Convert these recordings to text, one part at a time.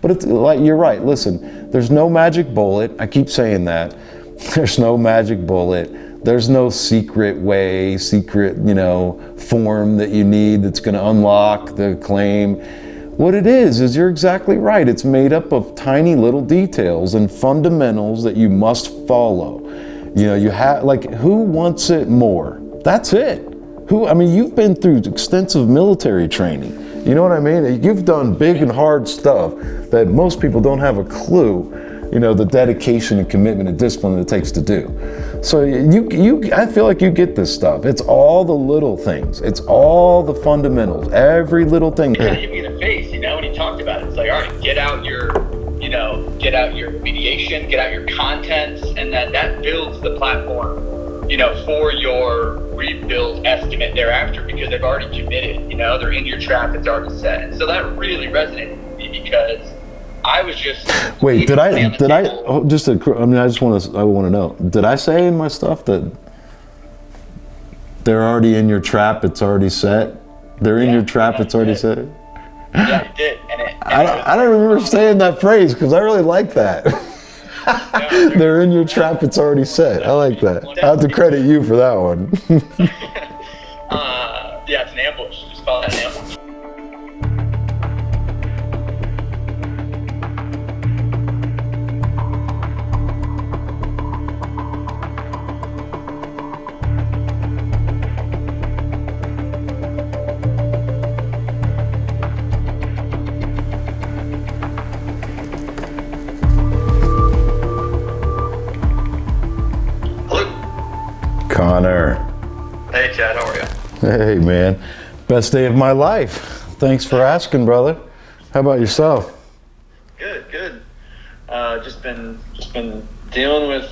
But it's like, you're right. Listen, there's no magic bullet. I keep saying that. There's no magic bullet. There's no secret way, form that you need that's going to unlock the claim. What it is you're exactly right. It's made up of tiny little details and fundamentals that you must follow. You have, who wants it more? That's it. You've been through extensive military training. You know what I mean? You've done big and hard stuff that most people don't have a clue, the dedication and commitment and discipline it takes to do. So I feel like you get this stuff. It's all the little things. It's all the fundamentals. Every little thing. It kind of hit me in the face, when he talked about it. It's like, all right, get out your mediation, get out your contents, and then that builds the platform, for your rebuild estimate thereafter, because they've already committed, they're in your trap, it's already set. And so that really resonated with me, because I was just wait. I want to know. Did I say in my stuff that they're already in your trap? It's already set. They're in your trap. It's already set. Yeah, you did. I don't remember saying that phrase because I really like that. No, they're in your trap. It's already set. I like that. I have to credit you for that one. Yeah, it's an ambush. Just call that an ambush. Connor. Hey, Chad, how are you? Hey, man. Best day of my life. Thanks for asking, brother. How about yourself? Good. Just been dealing with,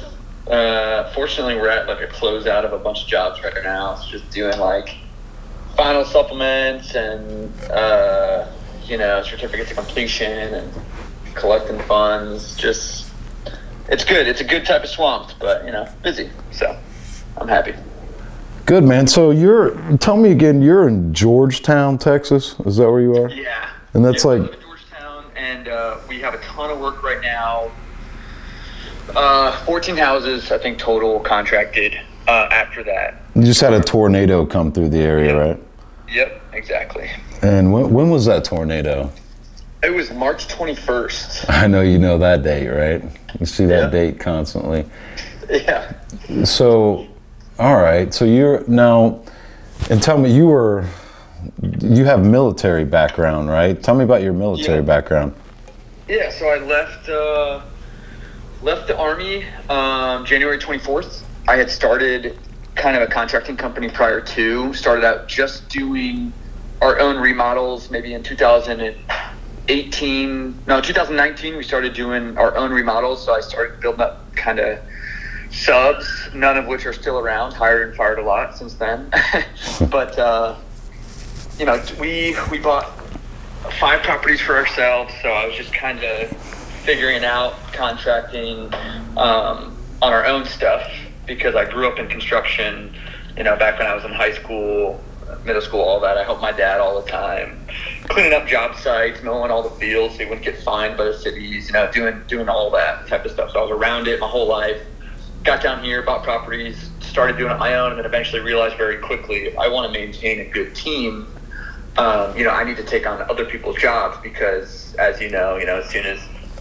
fortunately we're at a closeout of a bunch of jobs right now. So just doing final supplements and, certificates of completion and collecting funds. It's good. It's a good type of swamp, but, busy. So I'm happy. Good, man. So tell me again, you're in Georgetown, Texas? Is that where you are? Yeah. And that's we live in Georgetown, and we have a ton of work right now. 14 houses, I think, total contracted after that. You just had a tornado come through the area, right? Yep, exactly. And when was that tornado? It was March 21st. I know you know that date, right? You see that date constantly. Yeah. So, all right. So you're now, and tell me, you have military background, right? Tell me about your military background. Yeah. So I left the Army January 24th. I had started kind of a contracting company prior to. Started out just doing our own remodels. Maybe in 2019 we started doing our own remodels. So I started building up kind of subs, none of which are still around. Hired and fired a lot since then. But we bought 5 properties for ourselves. So I was just kind of figuring out contracting on our own stuff, because I grew up in construction. Back when I was in high school, middle school, all that. I helped my dad all the time, cleaning up job sites, mowing all the fields so he wouldn't get fined by the cities, doing all that type of stuff. So I was around it my whole life. Got down here, bought properties, started doing it my own, and then eventually realized very quickly, if I want to maintain a good team, I need to take on other people's jobs, because as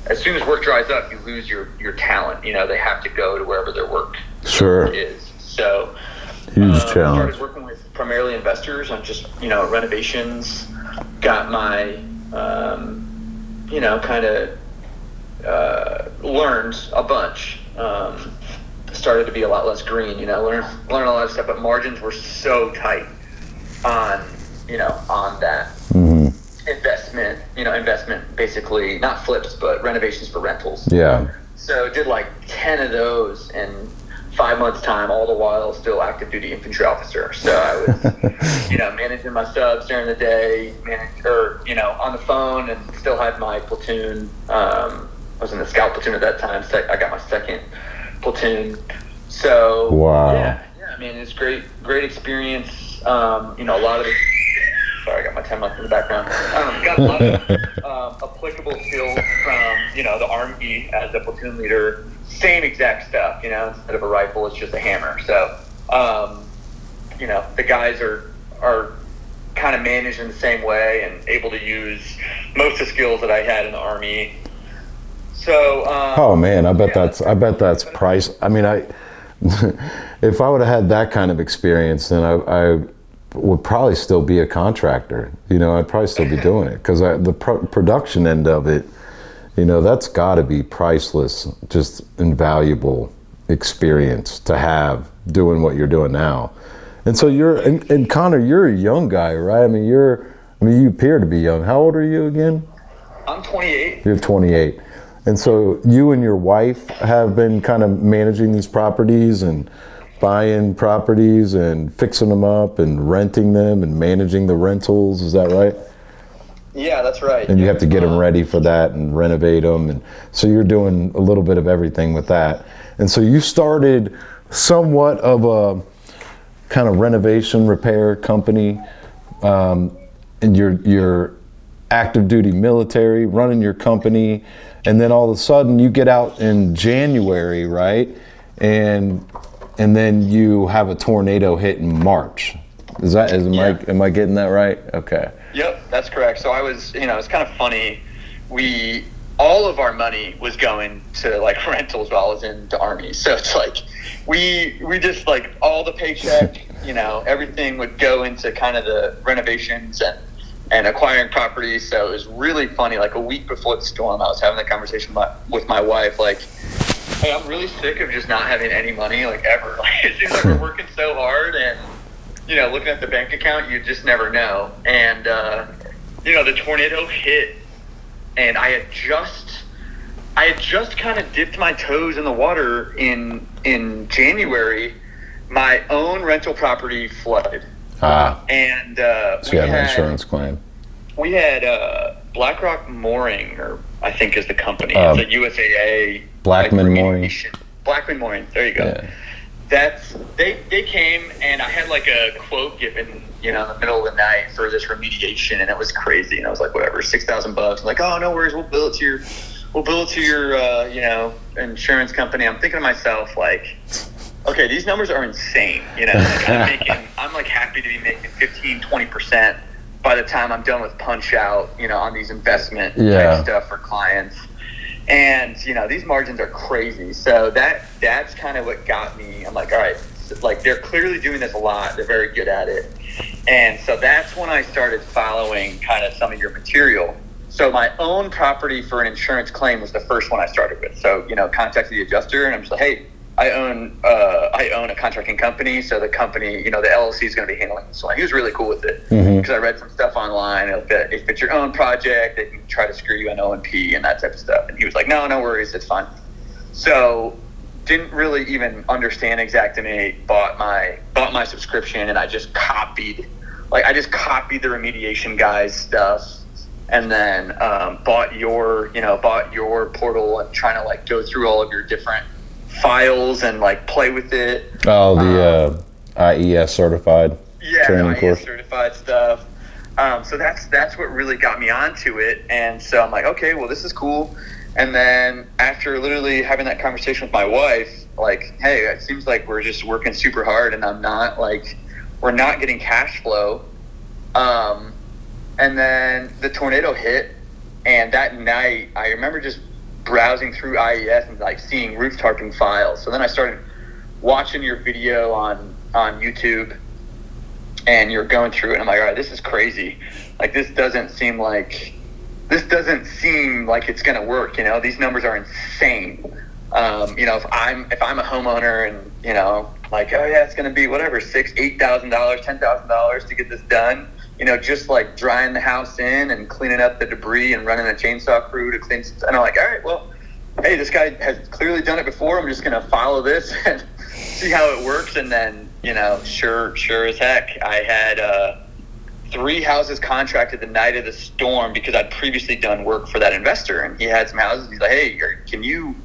as soon as work dries up, you lose your talent. They have to go to wherever their work is. So huge challenge. Started working with primarily investors on just renovations. Got my learned a bunch. Started to be a lot less green. Learn a lot of stuff, but margins were so tight on that. Mm-hmm. Investment, basically not flips, but renovations for rentals. Yeah. So did 10 of those in 5 months time, all the while still active duty infantry officer. So I was, managing my subs during the day, on the phone, and still had my platoon. I was in the scout platoon at that time. So I got my second platoon. So wow. Yeah. It's great experience. A lot of the, sorry, I got my 10 months in the background. Got a lot of applicable skills from, the Army as a platoon leader. Same exact stuff, instead of a rifle, it's just a hammer. So, the guys are kind of managed in the same way and able to use most of the skills that I had in the Army. So, oh man, I bet that's price. I mean, if I would have had that kind of experience, then I would probably still be a contractor. I'd probably still be doing it, because the production end of it, that's got to be priceless, just invaluable experience to have doing what you're doing now. And so and Conor, you're a young guy, right? I mean, you appear to be young. How old are you again? I'm 28. You're 28. And so you and your wife have been kind of managing these properties and buying properties and fixing them up and renting them and managing the rentals. Is that right? Yeah, that's right. And you have to get them ready for that and renovate them. And so you're doing a little bit of everything with that. And so you started somewhat of a kind of renovation repair company, and you're active duty military, running your company, and then all of a sudden you get out in January, right? And then you have a tornado hit in March. Am I getting that right? Okay. Yep, that's correct. So I was, it's kind of funny. All of our money was going to like rentals while I was in the Army. So it's like, we just like all the paycheck, everything would go into kind of the renovations and acquiring properties. So it was really funny. Like a week before the storm, I was having that conversation with my wife, like, hey, I'm really sick of just not having any money, like ever. Like, it seems like we're working so hard, and looking at the bank account, you just never know. And the tornado hit, and I had just kind of dipped my toes in the water in January. My own rental property flooded. And so you have an insurance claim. We had BlackRock Mooring, or I think is the company. It's a USAA. Blackman Mooring. Blackman Mooring. There you go. Yeah. They came, and I had like a quote given, in the middle of the night for this remediation, and it was crazy. And I was like, whatever, $6,000. I'm like, oh, no worries, we'll bill it to your insurance company. I'm thinking to myself, like, okay, these numbers are insane. I'm like happy to be making 15-20% by the time I'm done with punch out, on these investment type stuff for clients. And, these margins are crazy. So that's kind of what got me. I'm like, all right, like they're clearly doing this a lot. They're very good at it. And so that's when I started following kind of some of your material. So my own property for an insurance claim was the first one I started with. So, contacted the adjuster, and I'm just like, hey, I own a contracting company, so the company, the LLC is going to be handling this one. He was really cool with it, because I read some stuff online. If it's your own project, they can try to screw you on O&P and that type of stuff. And he was like, no worries, it's fine. So didn't really even understand Xactimate, bought my subscription, and I just copied the remediation guys' stuff, and then bought your portal and trying to like go through all of your different files and like play with it. Oh, the IES Certified training IES course. Certified stuff. So that's what really got me onto it. And so I'm like, okay, well, this is cool. And then after literally having that conversation with my wife, like, hey, it seems like we're just working super hard, and we're not getting cash flow. And then the tornado hit, and that night I remember just browsing through IES and like seeing roof tarping files. So then I started watching your video on YouTube, and you're going through it, and I'm like, all right, this is crazy. Like, this doesn't seem like it's gonna work. These numbers are insane. If I'm a homeowner and like, oh yeah, it's gonna be whatever, $6,000, $8,000, $10,000 to get this done. Just like drying the house in and cleaning up the debris and running a chainsaw crew to clean. And I'm like, all right, well, hey, this guy has clearly done it before. I'm just going to follow this and see how it works. And then, sure as heck, I had 3 houses contracted the night of the storm because I'd previously done work for that investor. And he had some houses. He's like, hey, can you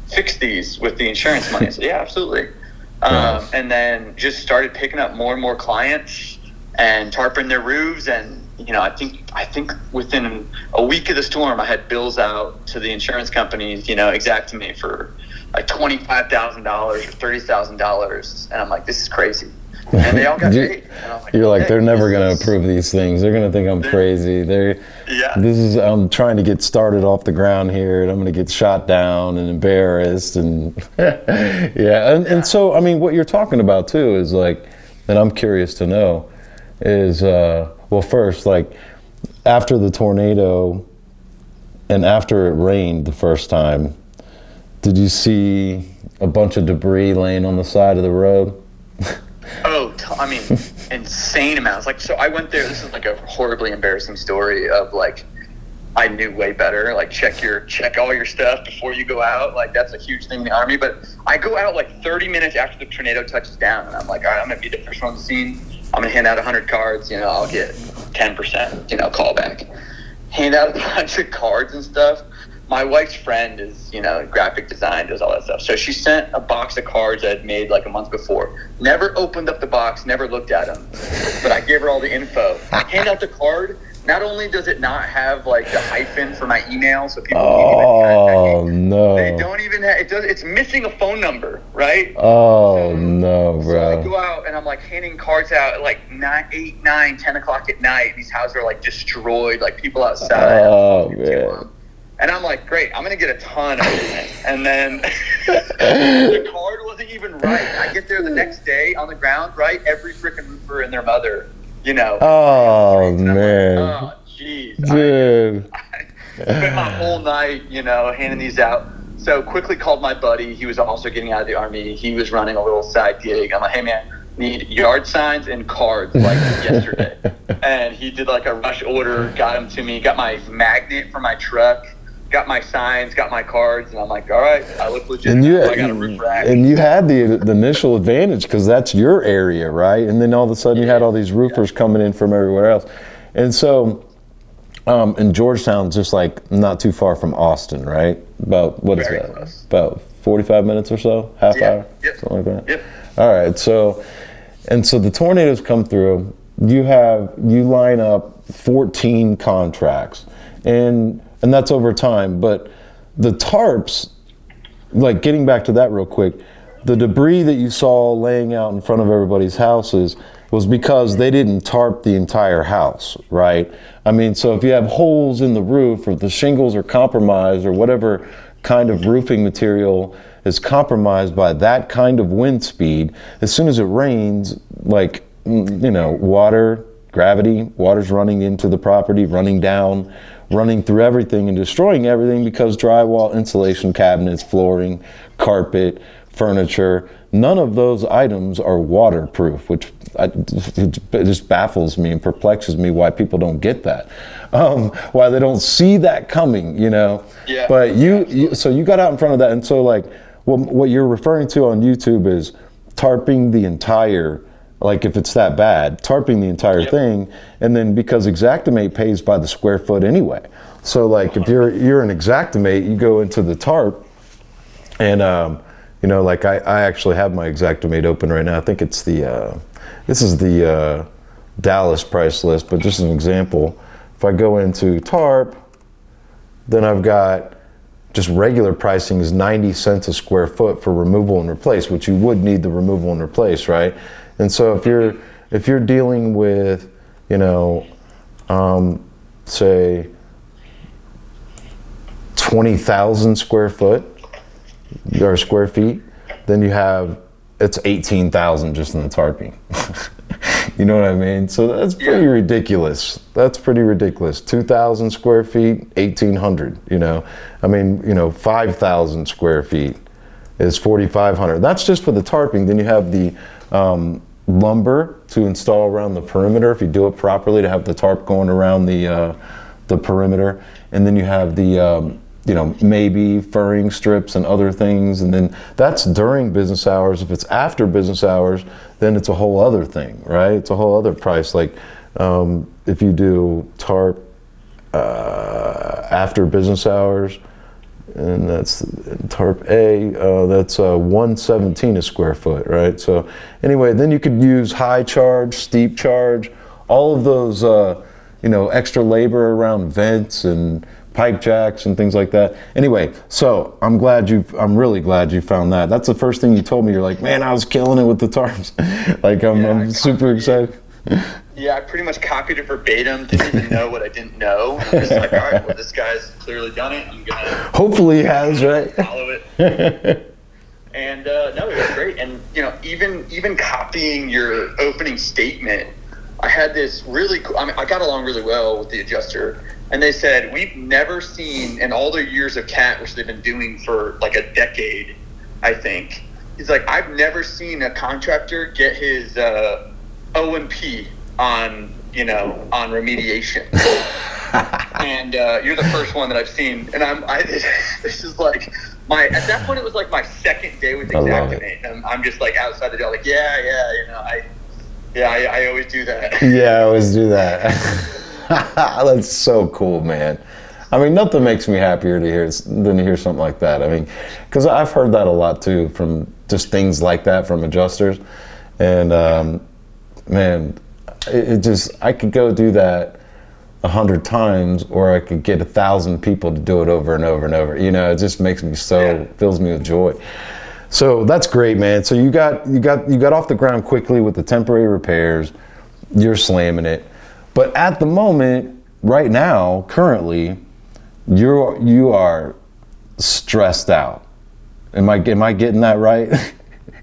fix these with the insurance money? I said, yeah, absolutely. And then just started picking up more and more clients and tarping their roofs, and I think within a week of the storm, I had bills out to the insurance companies, Xactimate for like $25,000 or $30,000, and I'm like, this is crazy. And they all got paid. And I'm like, you're like, they're never going to approve these things. They're going to think I'm crazy. I'm trying to get started off the ground here, and I'm going to get shot down and embarrassed, and and so I mean, what you're talking about too is like, and I'm curious to know is well, first, like after the tornado and after it rained the first time, did you see a bunch of debris laying on the side of the road? I mean, insane amounts. Like, so I went there. This is like a horribly embarrassing story of like, I knew way better. Like, check all your stuff before you go out. Like, that's a huge thing in the Army. But I go out like 30 minutes after the tornado touches down, and I'm like, all right, I'm gonna be the first one on the scene. I'm gonna hand out 100 cards. I'll get 10%. Call back. Hand out a bunch of cards and stuff. My wife's friend is, graphic design, does all that stuff. So she sent a box of cards I'd made like a month before. Never opened up the box, never looked at them. But I gave her all the info. Hand out the card. Not only does it not have like the hyphen for my email, so people can't even contact me. No. They don't even have it's missing a phone number, right? No, bro. So I go out and I'm like handing cards out at like 8, 9, 10 o'clock at night. These houses are like destroyed, like people outside. Oh, man. And I'm like, great, I'm going to get a ton of it. And then the card wasn't even right. I get there the next day on the ground, right? Every freaking roofer and their mother, Oh, man. Like, oh, jeez. Dude. I spent my whole night, handing these out. So quickly called my buddy. He was also getting out of the Army. He was running a little side gig. I'm like, hey, man, need yard signs and cards like yesterday. And he did like a rush order, got them to me, got my magnet for my truck, got my signs, got my cards, and I'm like, all right, I look legit. I got a roof rack. And you had the initial advantage because that's your area, right? And then all of a sudden you had all these roofers coming in from everywhere else. And so, in Georgetown, just like not too far from Austin, right? About, what is that? Close. About 45 minutes or so? Half hour? Yep. Something like that? Yep. All right, so the tornadoes come through, you line up 14 contracts, and that's over time. But the tarps, like getting back to that real quick, the debris that you saw laying out in front of everybody's houses was because they didn't tarp the entire house, right? I mean, so if you have holes in the roof or the shingles are compromised or whatever kind of roofing material is compromised by that kind of wind speed, as soon as it rains, like, water, gravity, water's running into the property, running down, running through everything and destroying everything because drywall, insulation, cabinets, flooring, carpet, furniture, none of those items are waterproof, which it just baffles me and perplexes me why people don't get that, why they don't see that coming, Yeah. But so you got out in front of that, and so like what you're referring to on YouTube is tarping the entire, like if it's that bad, tarping the entire thing, and then because Xactimate pays by the square foot anyway. So like if you're an Xactimate, you go into the tarp, and like I actually have my Xactimate open right now. I think it's this is the Dallas price list, but just an example. If I go into tarp, then I've got just regular pricing is 90 cents a square foot for removal and replace, which you would need the removal and replace, right? And so if you're dealing with, say 20,000 square foot or square feet, then it's 18,000 just in the tarping. You know what I mean? So that's pretty ridiculous. 2,000 square feet, 1,800, I mean, 5,000 square feet is 4,500. That's just for the tarping. Then you have the lumber to install around the perimeter if you do it properly, to have the tarp going around the perimeter. And then you have the maybe furring strips and other things, and then that's during business hours. If it's after business hours, then it's a whole other thing, right? It's a whole other price. Like if you do tarp after business hours, and that's tarp A, that's 117 a square foot, right? So anyway, then you could use high charge, steep charge, all of those extra labor around vents and pipe jacks and things like that. Anyway, so I'm really glad you found that. That's the first thing you told me. You're like, man, I was killing it with the tarps. Like, I'm super excited. Yeah, I pretty much copied it verbatim. Didn't even know what I didn't know. I'm just like, all right, well, this guy's clearly done it. I'm gonna hopefully he has, right? Follow it. And no, it was great. And even copying your opening statement, I had this really cool. I got along really well with the adjuster. And they said, we've never seen in all their years of CAT, which they've been doing for like a decade, I think. He's like, I've never seen a contractor get his O&P on remediation. And you're the first one that I've seen. And this is like at that point, it was like my second day with Xactimate. And I'm just like outside the door, like, I always do that. Yeah, I always do that. That's so cool, man. I mean, nothing makes me happier than to hear something like that. I mean, because I've heard that a lot too from just things like that from adjusters. And man, I could go do that 100 times, or I could get 1,000 people to do it over and over and over. It just makes me fills me with joy. So that's great, man. So you got off the ground quickly with the temporary repairs. You're slamming it. But at the moment, right now, currently, you are stressed out. Am I getting that right?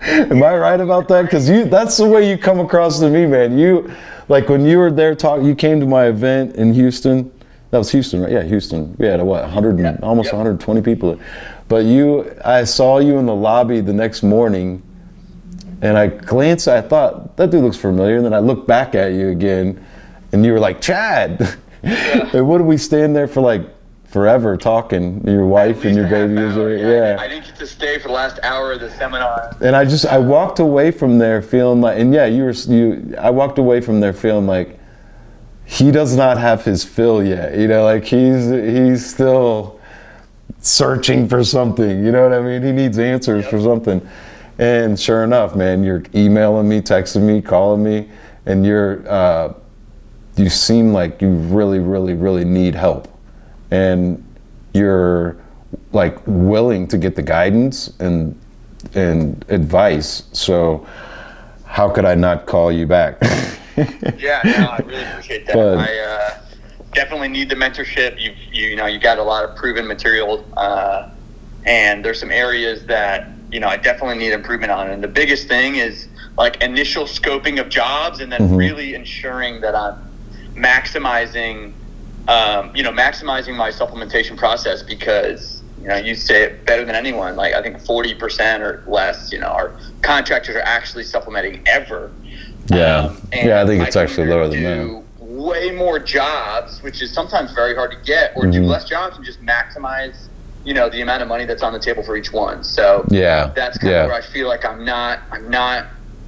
Am I right about that? Because that's the way you come across to me, man. You, like when you were there you came to my event in Houston. That was Houston, right? Yeah, Houston. We had almost 120 people. But I saw you in the lobby the next morning, and I glanced. I thought that dude looks familiar, and then I looked back at you again. And you were like, Chad. Yeah. And what did we stand there for like forever talking? Your wife and your baby was there. Yeah. I didn't get to stay for the last hour of the seminar. And I walked away from there feeling like, and yeah, I walked away from there feeling like he does not have his fill yet. Like he's still searching for something. You know what I mean? He needs answers for something. And sure enough, man, you're emailing me, texting me, calling me, and you seem like you really, really, really need help. And you're like willing to get the guidance and advice. So how could I not call you back? Yeah, no, I really appreciate that. But I definitely need the mentorship. You got a lot of proven material, and there's some areas that I definitely need improvement on. And the biggest thing is like initial scoping of jobs, and then really ensuring that I'm maximizing my supplementation process, because you say it better than anyone. Like I think 40% or less, our contractors are actually supplementing ever. Yeah, I think it's actually lower than that. Way more jobs, which is sometimes very hard to get, or do less jobs and just maximize, the amount of money that's on the table for each one. So that's kind of where I feel like I'm not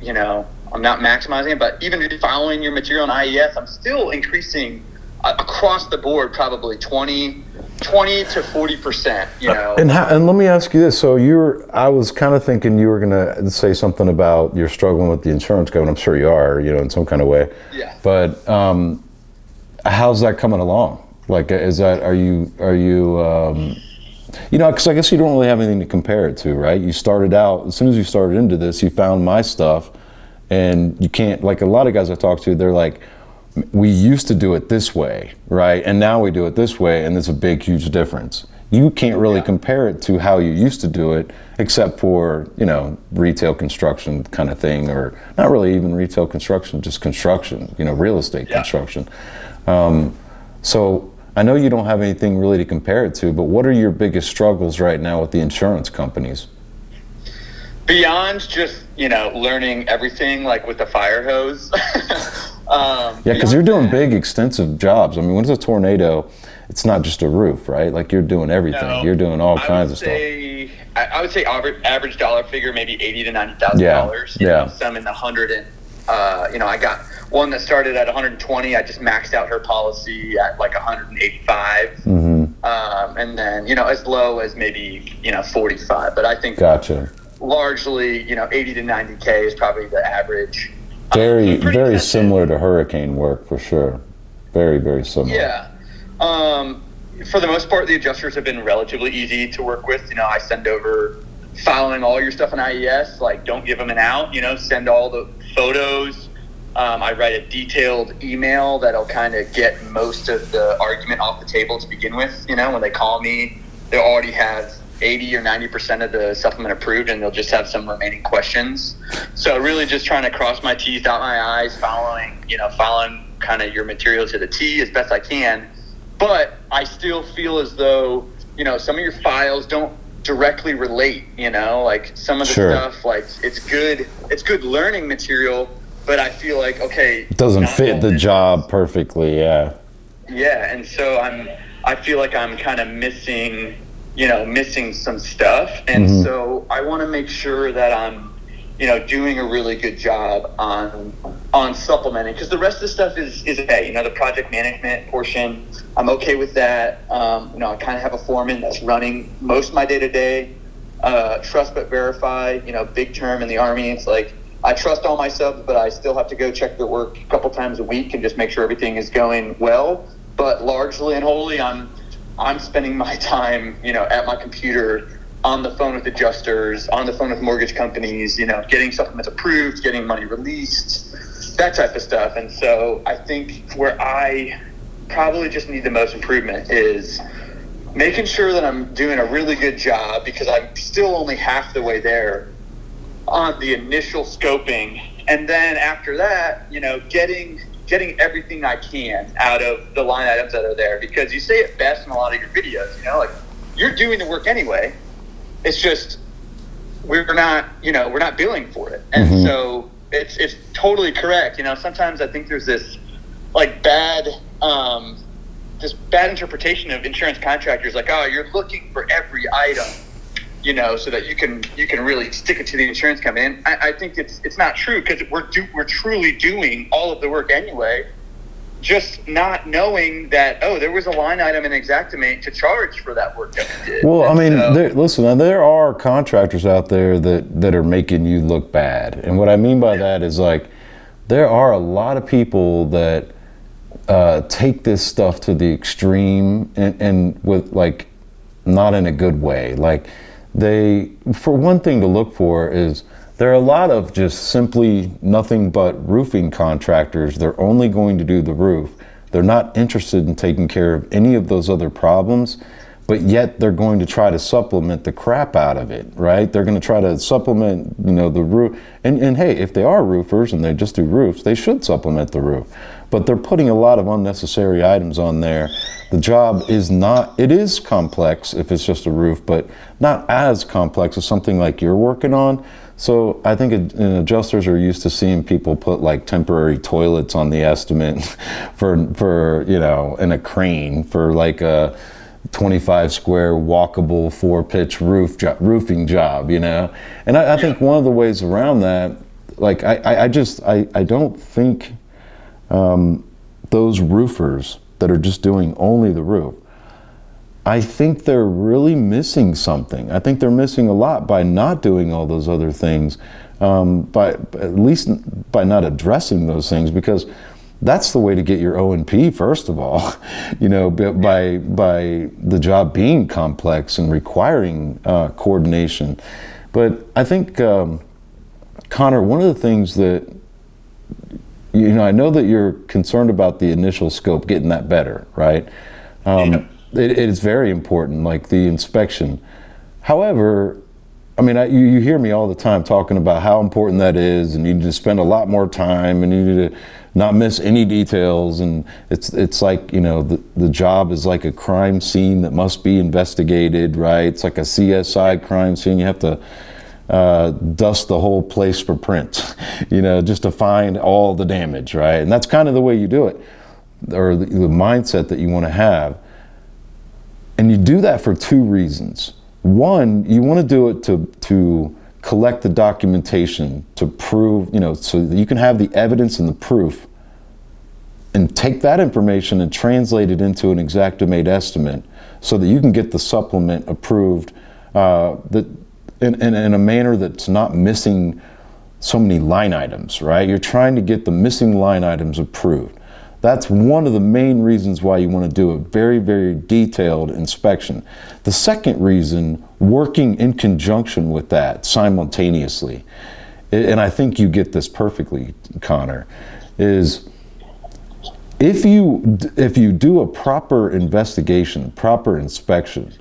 maximizing it. But even following your material in IES, I'm still increasing across the board, probably 20 to 40%, And let me ask you this. So I was kind of thinking you were going to say something about you're struggling with the insurance code. I'm sure you are, in some kind of way. Yeah. But how's that coming along? Like, because I guess you don't really have anything to compare it to, right? You started out, as soon as you started into this, you found my stuff, and you can't, like a lot of guys I talk to, they're like, we used to do it this way, right? And now we do it this way, and there's a big, huge difference. You can't really compare it to how you used to do it, except for, retail construction kind of thing, or not really even retail construction, just construction, real estate construction. So I know you don't have anything really to compare it to, but what are your biggest struggles right now with the insurance companies? Beyond just, learning everything, like with the fire hose. Because you're doing big, extensive jobs. I mean, when it's a tornado, it's not just a roof, right? Like you're doing everything. No, you're doing all kinds of stuff. I would say average dollar figure, maybe $80,000 to $90,000. Yeah. Some in the 100 and, I got one that started at 120. I just maxed out her policy at like 185. And then, as low as maybe, 45. But I think largely, 80 to 90K is probably the average. Very similar to hurricane work for sure. Very, very similar. Yeah. For the most part, the adjusters have been relatively easy to work with. You know, I send over filing all your stuff in IES, like don't give them an out, you know, send all the photos. I write a detailed email that'll kind of get most of the argument off the table to begin with. You know, when they call me, they'll already have 80 or 90% of the supplement approved, and they'll just have some remaining questions. So really just trying to cross my T's, dot my I's, following kind of your material to the T as best I can. But I still feel as though, you know, some of your files don't directly relate, you know, like some of the stuff, like it's good learning material, but I feel like, okay, it doesn't fit the job perfectly. Yeah. And so I feel like I'm kind of missing some stuff. And so I want to make sure that I'm, you know, doing a really good job on supplementing, because the rest of the stuff is okay. You know, the project management portion, I'm okay with that. You know, I kind of have a foreman that's running most of my day-to-day. Trust but verify, you know, big term in the Army. It's like, I trust all my subs, but I still have to go check their work a couple times a week and just make sure everything is going well. But largely and wholly, I'm spending my time, you know, at my computer, on the phone with adjusters, on the phone with mortgage companies, you know, getting supplements approved, getting money released, that type of stuff. And so I think where I probably just need the most improvement is making sure that I'm doing a really good job, because I'm still only half the way there on the initial scoping. And then after that, you know, getting everything I can out of the line items that are there, because you say it best in a lot of your videos, you know, like you're doing the work anyway. It's just we're not billing for it. And so it's totally correct. You know, sometimes I think there's this like bad interpretation of insurance contractors, like, oh, you're looking for every item, you know, so that you can really stick it to the insurance company. And I think it's not true, because we're truly doing all of the work anyway, just not knowing that, oh, there was a line item in Xactimate to charge for that work that we did. Well, and there are contractors out there that are making you look bad. And what I mean by that is, like, there are a lot of people that take this stuff to the extreme and with, like, not in a good way. Like, for one thing to look for is, there are a lot of just simply nothing but roofing contractors. They're only going to do the roof. They're not interested in taking care of any of those other problems, but yet they're going to try to supplement the crap out of it, right? They're going to try to supplement, you know, the roof. And hey, if they are roofers and they just do roofs, they should supplement the roof. But they're putting a lot of unnecessary items on there. The job it is complex if it's just a roof, but not as complex as something like you're working on. So I think adjusters are used to seeing people put like temporary toilets on the estimate for you know, in a crane for like a 25 square walkable 4-pitch roofing job, you know. And I think one of the ways around that, like I don't think those roofers that are just doing only the roof, I think they're really missing something. I think they're missing a lot by not doing all those other things, at least by not addressing those things, because that's the way to get your O&P, first of all, you know, by the job being complex and requiring coordination. But I think, Conor, one of the things that, you know, I know that you're concerned about the initial scope, getting that better, right? It is very important, like the inspection. However, I mean, you hear me all the time talking about how important that is, and you need to spend a lot more time, and you need to not miss any details. And it's like, you know, the job is like a crime scene that must be investigated, right? It's like a CSI crime scene. You have to dust the whole place for prints, you know, just to find all the damage, right? And that's kind of the way you do it, or the mindset that you want to have. And you do that for two reasons. One, you want to do it to collect the documentation to prove, you know, so that you can have the evidence and the proof, and take that information and translate it into an Xactimate estimate so that you can get the supplement approved in a manner that's not missing so many line items, right? You're trying to get the missing line items approved. That's one of the main reasons why you want to do a very, very detailed inspection. The second reason, working in conjunction with that simultaneously, and I think you get this perfectly, Connor, is if you do a proper investigation, proper inspection,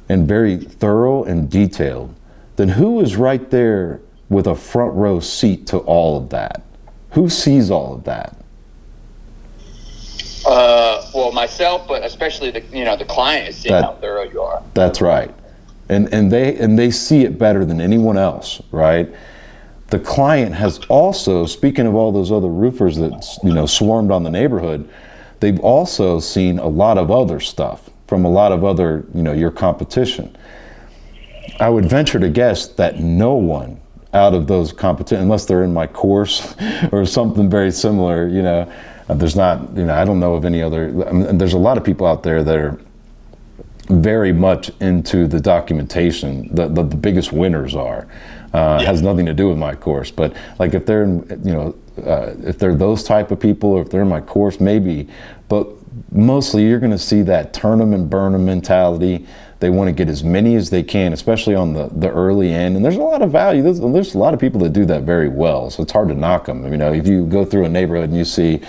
and very thorough and detailed, then who is right there with a front row seat to all of that? Who sees all of that? Well, myself, but especially the client is seeing how thorough you are. That's right, and they see it better than anyone else, right? The client has also, speaking of all those other roofers that swarmed on the neighborhood, they've also seen a lot of other stuff from a lot of other your competition. I would venture to guess that no one out of those competition, unless they're in my course or something very similar, there's not, I don't know of any other. There's a lot of people out there that are very much into the documentation. The biggest winners are. Has nothing to do with my course, but like if they're if they're those type of people, or if they're in my course, maybe. But mostly you're going to see that turn them and burn them mentality. They want to get as many as they can, especially on the early end. And there's a lot of value. There's a lot of people that do that very well. So it's hard to knock them. If you go through a neighborhood and you see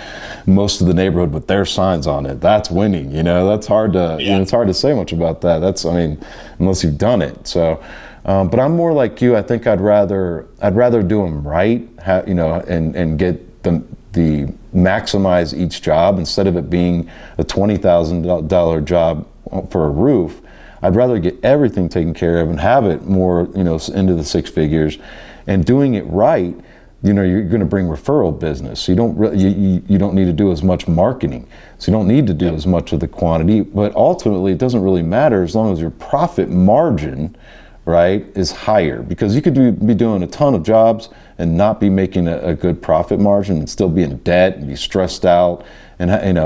most of the neighborhood with their signs on it, that's winning. That's hard to, it's hard to say much about that. Unless you've done it. So, but I'm more like you. I think I'd rather do them right, and get the maximize each job instead of it being a $20,000 job for a roof. I'd rather get everything taken care of and have it more, into the six figures, and doing it right. You're going to bring referral business. So you don't need to do as much marketing. So you don't need to do as much of the quantity. But ultimately, it doesn't really matter as long as your profit margin, right, is higher. Because you could be doing a ton of jobs and not be making a good profit margin, and still be in debt and be stressed out, and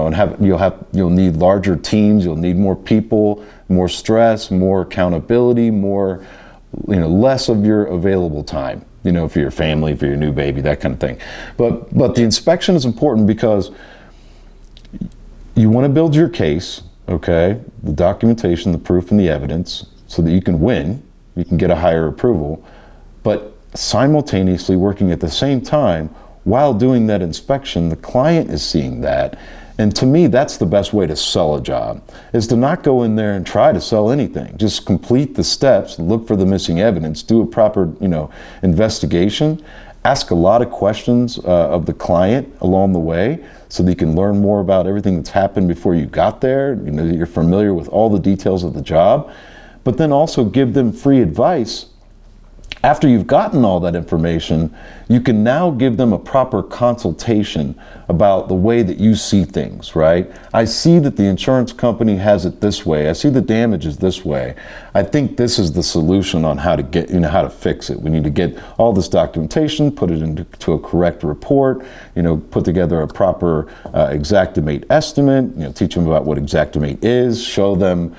you'll need larger teams. You'll need more people, more stress, more accountability, more, less of your available time, for your family, for your new baby, that kind of thing. But the inspection is important because you want to build your case, okay, the documentation, the proof, and the evidence, so that you can win, you can get a higher approval, but simultaneously working at the same time while doing that inspection, the client is seeing that. And to me, that's the best way to sell a job, is to not go in there and try to sell anything. Just complete the steps, look for the missing evidence, do a proper, investigation, ask a lot of questions of the client along the way, so that you can learn more about everything that's happened before you got there. You're familiar with all the details of the job, but then also give them free advice. After you've gotten all that information, you can now give them a proper consultation about the way that you see things, right? I see that the insurance company has it this way. I see the damage is this way. I think this is the solution on how to get, how to fix it. We need to get all this documentation, put it into a correct report, put together a proper Xactimate estimate, teach them about what Xactimate is, show them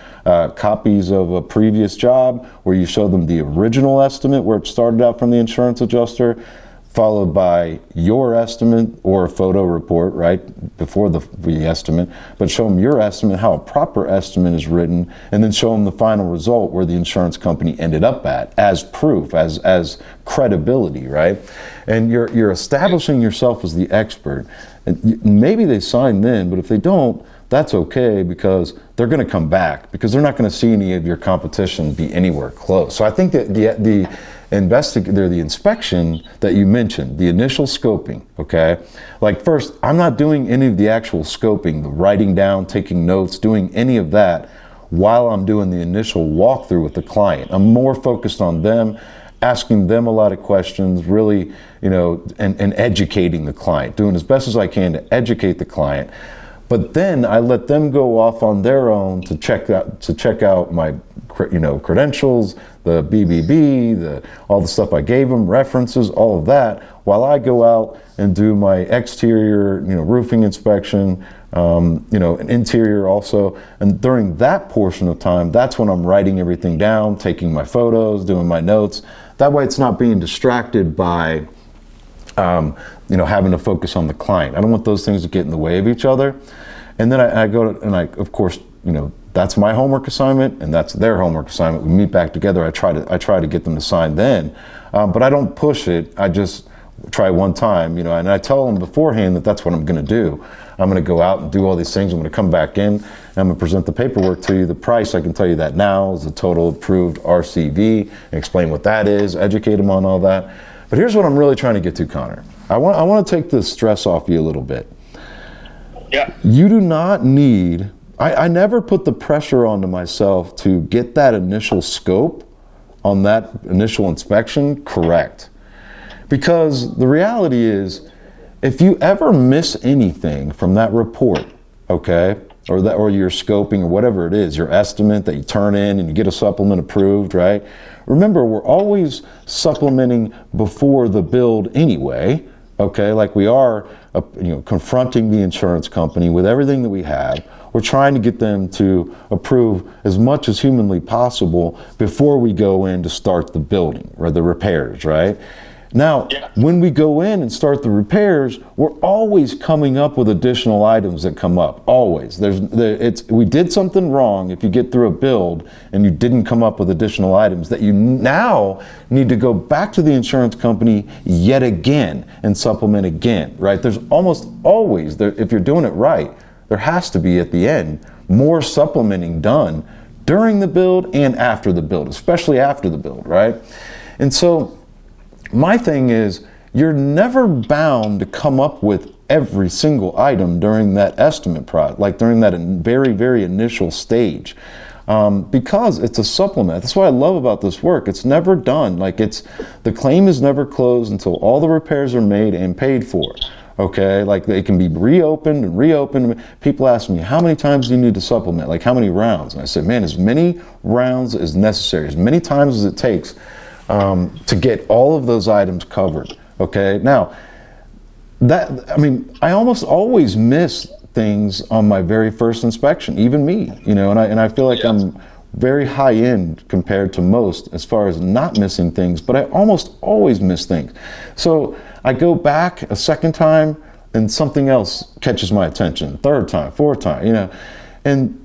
copies of a previous job where you show them the original estimate where it started out from the insurance adjuster, followed by your estimate or a photo report, right, before the estimate, but show them your estimate, how a proper estimate is written, and then show them the final result where the insurance company ended up at as proof, as credibility, right? And you're establishing yourself as the expert. And maybe they sign then, but if they don't, that's okay, because they're going to come back, because they're not going to see any of your competition be anywhere close. So I think that the inspection that you mentioned, the initial scoping, okay? Like first, I'm not doing any of the actual scoping, the writing down, taking notes, doing any of that while I'm doing the initial walkthrough with the client. I'm more focused on them, asking them a lot of questions, really, and educating the client, doing as best as I can to educate the client. But then I let them go off on their own to check out my, credentials, the BBB, all the stuff I gave them, references, all of that, while I go out and do my exterior, roofing inspection, an interior also. And during that portion of time, that's when I'm writing everything down, taking my photos, doing my notes. That way it's not being distracted by having to focus on the client. I don't want those things to get in the way of each other. And then I go and of course, that's my homework assignment and that's their homework assignment. We meet back together. I try to get them to sign then, but I don't push it. I just try one time, and I tell them beforehand that that's what I'm going to do. I'm going to go out and do all these things. I'm going to come back in and I'm going to present the paperwork to you. The price, I can tell you that now, is the total approved RCV, and explain what that is, educate them on all that. But here's what I'm really trying to get to, Connor. I want to take the stress off you a little bit. Yeah. You do not need, I never put the pressure onto myself to get that initial scope on that initial inspection correct. Because the reality is, if you ever miss anything from that report, okay, or your scoping or whatever it is, your estimate that you turn in and you get a supplement approved, right? Remember, we're always supplementing before the build anyway, okay? Like we are, confronting the insurance company with everything that we have. We're trying to get them to approve as much as humanly possible before we go in to start the building or the repairs, right? Now, when we go in and start the repairs, we're always coming up with additional items that come up. Always. We did something wrong if you get through a build and you didn't come up with additional items that you now need to go back to the insurance company yet again and supplement again, right? There's almost always, if you're doing it right, there has to be at the end more supplementing done during the build and after the build, especially after the build, right? And so, my thing is, you're never bound to come up with every single item during that estimate process, like during that very, very initial stage, because it's a supplement. That's what I love about this work. It's never done. The claim is never closed until all the repairs are made and paid for. Okay, like they can be reopened and reopened. People ask me, how many times do you need to supplement? Like how many rounds? And I said, man, as many rounds as necessary, as many times as it takes to get all of those items covered. Okay, now I almost always miss things on my very first inspection, even me, and I feel like I'm very high end compared to most as far as not missing things, but I almost always miss things. So I go back a second time and something else catches my attention, third time, fourth time, and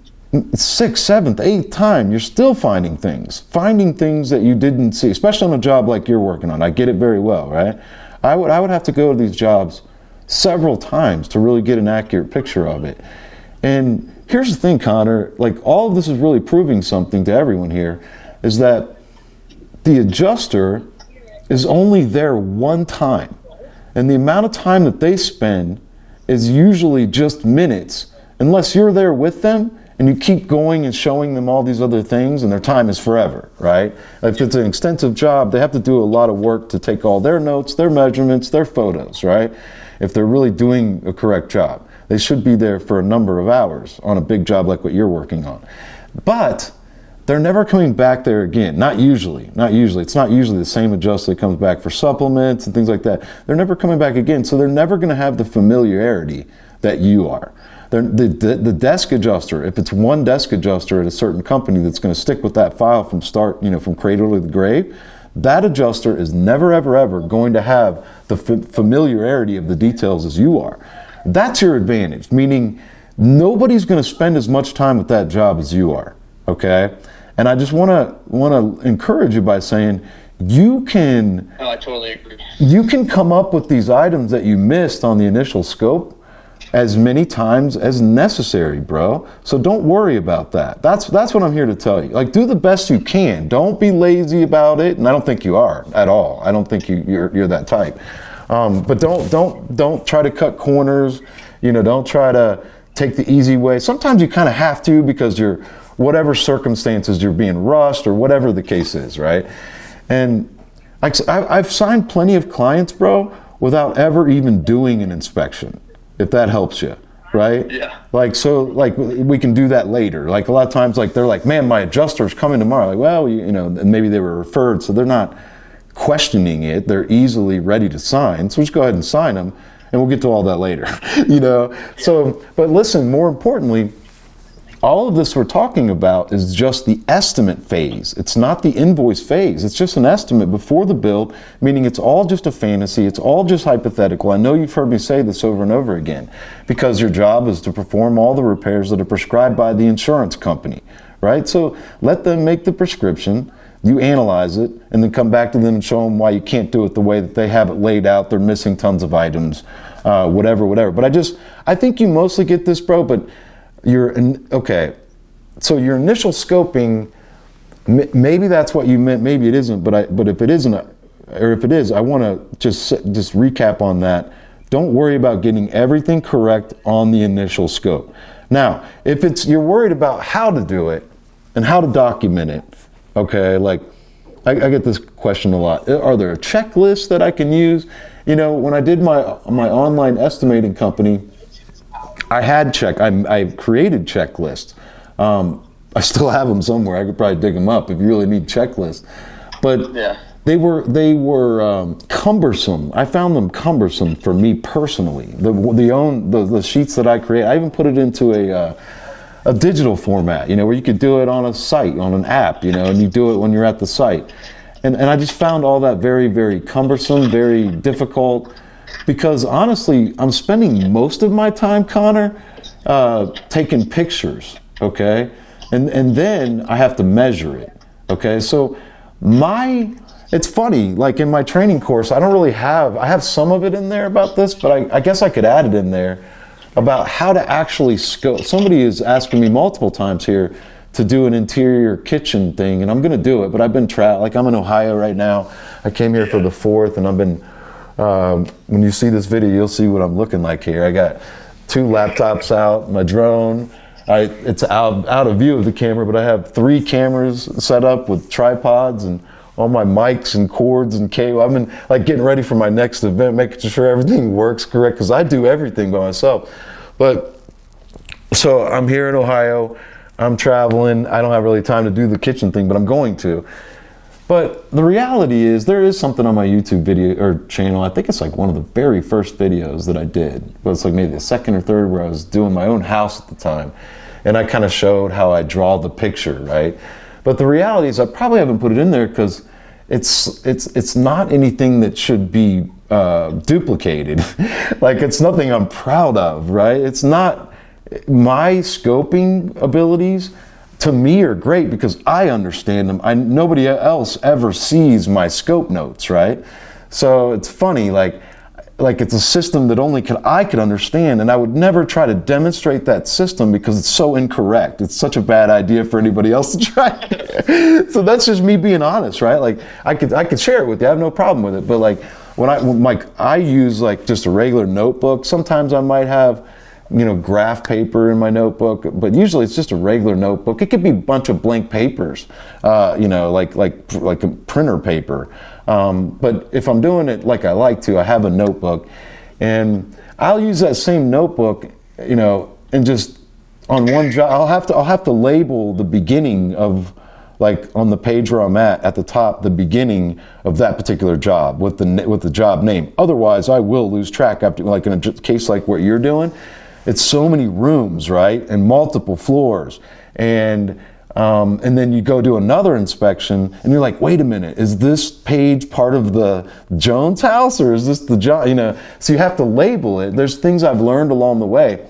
sixth, seventh, eighth time, you're still finding things that you didn't see, especially on a job like you're working on. I get it very well, right? I would have to go to these jobs several times to really get an accurate picture of it. And here's the thing, Connor, like all of this is really proving something to everyone here, is that the adjuster is only there one time. And the amount of time that they spend is usually just minutes, unless you're there with them and you keep going and showing them all these other things, and their time is forever, right? If it's an extensive job, they have to do a lot of work to take all their notes, their measurements, their photos, right? If they're really doing a correct job. They should be there for a number of hours on a big job like what you're working on. But they're never coming back there again. Not usually. It's not usually the same adjuster that comes back for supplements and things like that. They're never coming back again, so they're never going to have the familiarity that you are. The desk adjuster, if it's one desk adjuster at a certain company that's going to stick with that file from start, from cradle to the grave, that adjuster is never, ever, ever going to have the familiarity of the details as you are. That's your advantage, meaning nobody's going to spend as much time with that job as you are, okay? And I just want to encourage you by saying you can. Oh, I totally agree. You can come up with these items that you missed on the initial scope as many times as necessary, bro. So don't worry about that. That's what I'm here to tell you. Like, do the best you can. Don't be lazy about it, and I don't think you are at all. I don't think you're that type. But don't try to cut corners. Don't try to take the easy way. Sometimes you kind of have to because you're whatever circumstances you're being rushed or whatever the case is, right? And I've signed plenty of clients, bro, without ever even doing an inspection, if that helps you, right? Yeah. Like we can do that later. Like a lot of times, like they're like, man, my adjuster's coming tomorrow. Like, well, and maybe they were referred, so they're not questioning it. They're easily ready to sign. So just go ahead and sign them, and we'll get to all that later, So, but listen, more importantly, all of this we're talking about is just the estimate phase. It's not the invoice phase. It's just an estimate before the build, meaning it's all just a fantasy. It's all just hypothetical. I know you've heard me say this over and over again, because your job is to perform all the repairs that are prescribed by the insurance company, right? So let them make the prescription, you analyze it, and then come back to them and show them why you can't do it the way that they have it laid out. They're missing tons of items, whatever. But I think you mostly get this, bro, but okay, so your initial scoping, maybe that's what you meant, maybe it isn't, but if it isn't, or if it is, I want to just recap on that. Don't worry about getting everything correct on the initial scope. Now, if you're worried about how to do it and how to document it, okay, like I get this question a lot. Are there checklists that I can use? You know, when I did my online estimating company, I created checklists. I still have them somewhere. I could probably dig them up if you really need checklists. But yeah, they were cumbersome. I found them cumbersome for me personally. The sheets that I create, I even put it into a digital format, you know, where you could do it on a site, on an app, you know, and you do it when you're at the site. And I just found all that very, very cumbersome, very difficult. Because honestly, I'm spending most of my time, Connor, taking pictures, okay? And then I have to measure it, okay? So it's funny, like in my training course, I have some of it in there about this, but I guess I could add it in there about how to actually scope. Somebody is asking me multiple times here to do an interior kitchen thing, and I'm gonna do it, but I've been like I'm in Ohio right now. I came here for the 4th, and I've been, when you see this video, you'll see what I'm looking like here. I got 2 laptops out, my drone. It's out of view of the camera, but I have 3 cameras set up with tripods and all my mics and cords and cable. I've been like getting ready for my next event, making sure everything works correct, because I do everything by myself. But so I'm here in Ohio, I'm traveling. I don't have really time to do the kitchen thing, but I'm going to. But the reality is there is something on my YouTube video or channel. I think it's like one of the very first videos that I did. But it's like maybe the 2nd or 3rd, where I was doing my own house at the time. And I kind of showed how I draw the picture, right? But the reality is I probably haven't put it in there because it's not anything that should be duplicated. Like, it's nothing I'm proud of, right? It's not my scoping abilities. To me are great because I understand them. Nobody else ever sees my scope notes, right? So it's funny, like it's a system that only I could understand, and I would never try to demonstrate that system because it's so incorrect. It's such a bad idea for anybody else to try. So that's just me being honest, right? Like I could share it with you. I have no problem with it. But like when I use like just a regular notebook. Sometimes I might have, you know, graph paper in my notebook, but usually it's just a regular notebook. It could be a bunch of blank papers, you know, like a printer paper. But if I'm doing it like I like to, I have a notebook, and I'll use that same notebook, you know, and just on one job, I'll have to label the beginning of, like on the page where I'm at the top, the beginning of that particular job with the job name. Otherwise, I will lose track after, like in a case like what you're doing. It's so many rooms, right, and multiple floors, and then you go do another inspection, and you're like, wait a minute, is this page part of the Jones house, or is this the John? You know, so you have to label it. There's things I've learned along the way,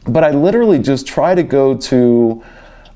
but I literally just try to go to.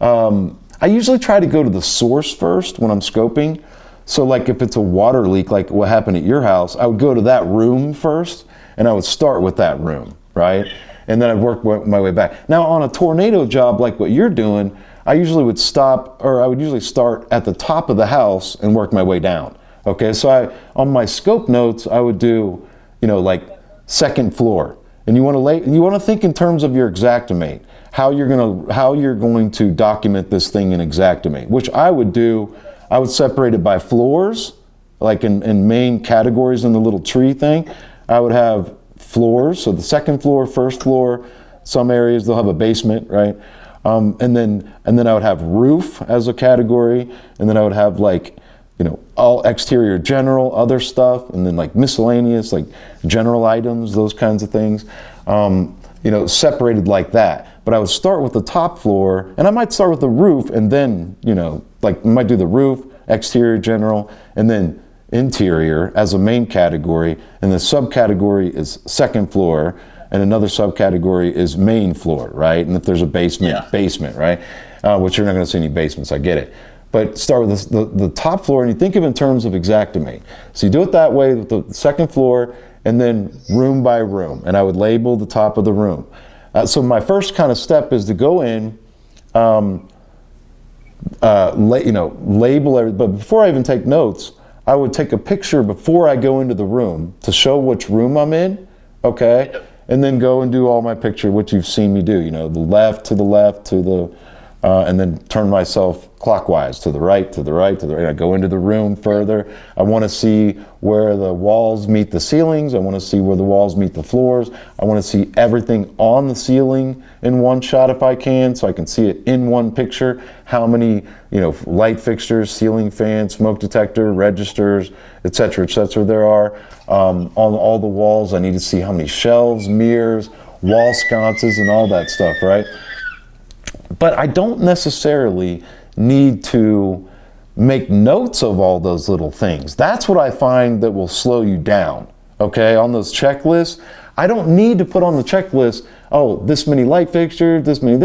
I usually try to go to the source first when I'm scoping. So, like if it's a water leak, like what happened at your house, I would go to that room first, and I would start with that room, right? And then I'd work my way back. Now on a tornado job like what you're doing, I usually would start at the top of the house and work my way down. Okay, so on my scope notes, I would do, you know, like 2nd floor. And you want to think in terms of your Xactimate, how you're going to document this thing in Xactimate, which I would separate it by floors, like in main categories in the little tree thing. I would have floors, so the 2nd floor, 1st floor, some areas they'll have a basement, right? And then I would have roof as a category, and then I would have like, you know, all exterior general, other stuff, and then like miscellaneous, like general items, those kinds of things, you know, separated like that. but I would start with the top floor, and I might start with the roof, and then, like I might do the roof, exterior, general, and then interior as a main category, and the subcategory is second floor, and another subcategory is main floor, right? And if there's a basement, right? Which you're not going to see any basements, I get it. But start with the top floor, and you think of it in terms of Xactimate. So you do it that way with the second floor, and then room by room, and I would label the top of the room. So my first kind of step is to go in, label everything. But before I even take notes, I would take a picture before I go into the room to show which room I'm in, okay? And then go and do all my picture, which you've seen me do, the left to the, and then turn myself clockwise to the right, to the right, to the right. I go into the room further. I want to see where the walls meet the ceilings. I want to see where the walls meet the floors. I want to see everything on the ceiling in one shot if I can, so I can see it in one picture. How many, light fixtures, ceiling fans, smoke detector, registers, et cetera, there are. On all the walls, I need to see how many shelves, mirrors, wall sconces, and all that stuff, right? But I don't necessarily need to make notes of all those little things. That's what I find that will slow you down, okay? On those checklists, I don't need to put on the checklist, this many light fixtures, this many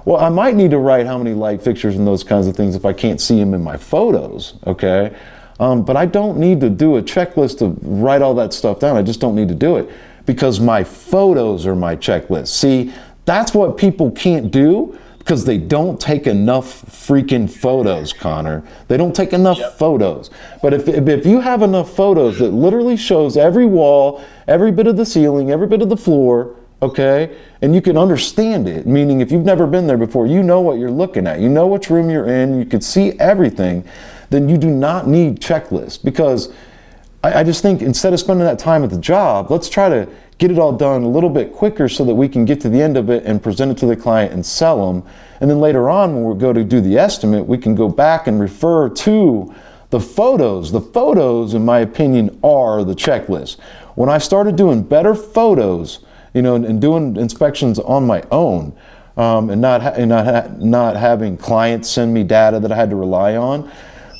Well, I might need to write how many light fixtures and those kinds of things if I can't see them in my photos, okay? But I don't need to do a checklist to write all that stuff down. I just don't need to do it because my photos are my checklist. See, that's what people can't do because they don't take enough freaking photos, Connor. They don't take enough photos. But if you have enough photos that literally shows every wall, every bit of the ceiling, every bit of the floor, okay, and you can understand it, meaning if you've never been there before, you know what you're looking at, you know which room you're in, you can see everything, then you do not need checklists. Because I just think instead of spending that time at the job, let's try to get it all done a little bit quicker so that we can get to the end of it and present it to the client and sell them. And then later on, when we go to do the estimate, we can go back and refer to the photos. The photos, in my opinion, are the checklist. When I started doing better photos, and doing inspections on my own, and not having clients send me data that I had to rely on,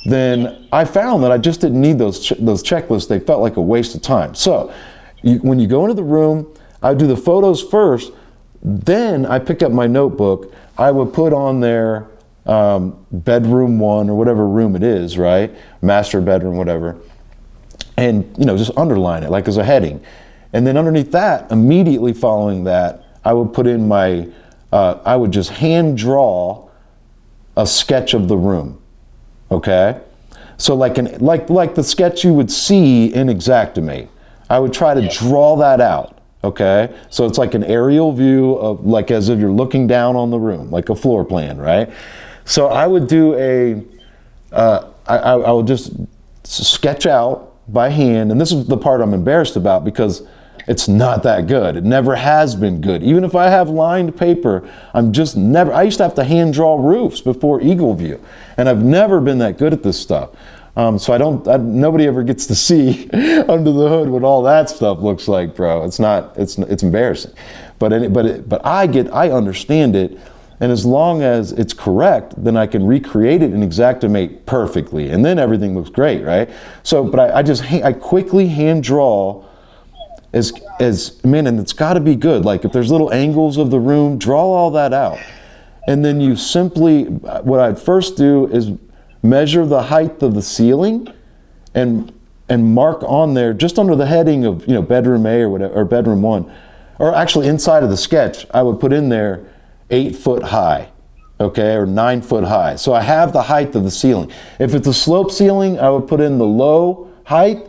then I found that I just didn't need those checklists. They felt like a waste of time. So when you go into the room, I do the photos first, then I pick up my notebook. I would put on there bedroom 1 or whatever room it is, right? Master bedroom, whatever. And, just underline it like as a heading. And then underneath that, immediately following that, I would put in I would just hand draw a sketch of the room. Okay? So like the sketch you would see in Xactimate. I would try to draw that out, okay? So it's like an aerial view of, like as if you're looking down on the room, like a floor plan, right? So I would do I would just sketch out by hand, and this is the part I'm embarrassed about because it's not that good. It never has been good. Even if I have lined paper, I used to have to hand draw roofs before Eagle View, and I've never been that good at this stuff. So nobody ever gets to see under the hood what all that stuff looks like, bro. It's embarrassing. But I understand it, and as long as it's correct, then I can recreate it in Xactimate perfectly, and then everything looks great, right? So, but I quickly hand draw and it's got to be good. Like if there's little angles of the room, draw all that out, and then you simply, what I'd first do is measure the height of the ceiling and mark on there just under the heading of bedroom A or whatever, or bedroom 1, or actually inside of the sketch I would put in there 8 foot high, okay, or 9 foot high. So I have the height of the ceiling. If it's a slope ceiling, I would put in the low height,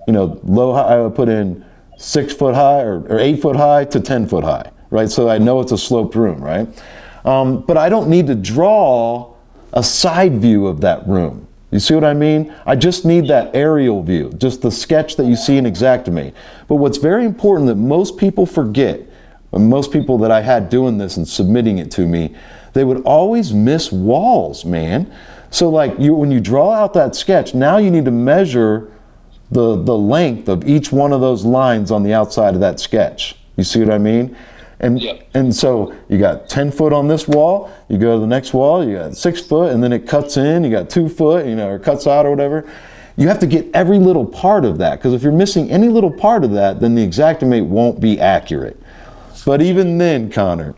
I would put in 6 foot high or 8 foot high to 10 foot high, right? So I know it's a sloped room, right? But I don't need to draw a side view of that room. You see what I mean? I just need that aerial view, just the sketch that you see in Xactimate. But what's very important that most people forget, and most people that I had doing this and submitting it to me, they would always miss walls, man. So like when you draw out that sketch, now you need to measure the length of each one of those lines on the outside of that sketch. You see what I mean? And and so you got 10 foot on this wall, you go to the next wall, you got 6 foot, and then it cuts in, you got 2 foot, or cuts out or whatever. You have to get every little part of that, because if you're missing any little part of that, then the Xactimate won't be accurate. But even then, Connor,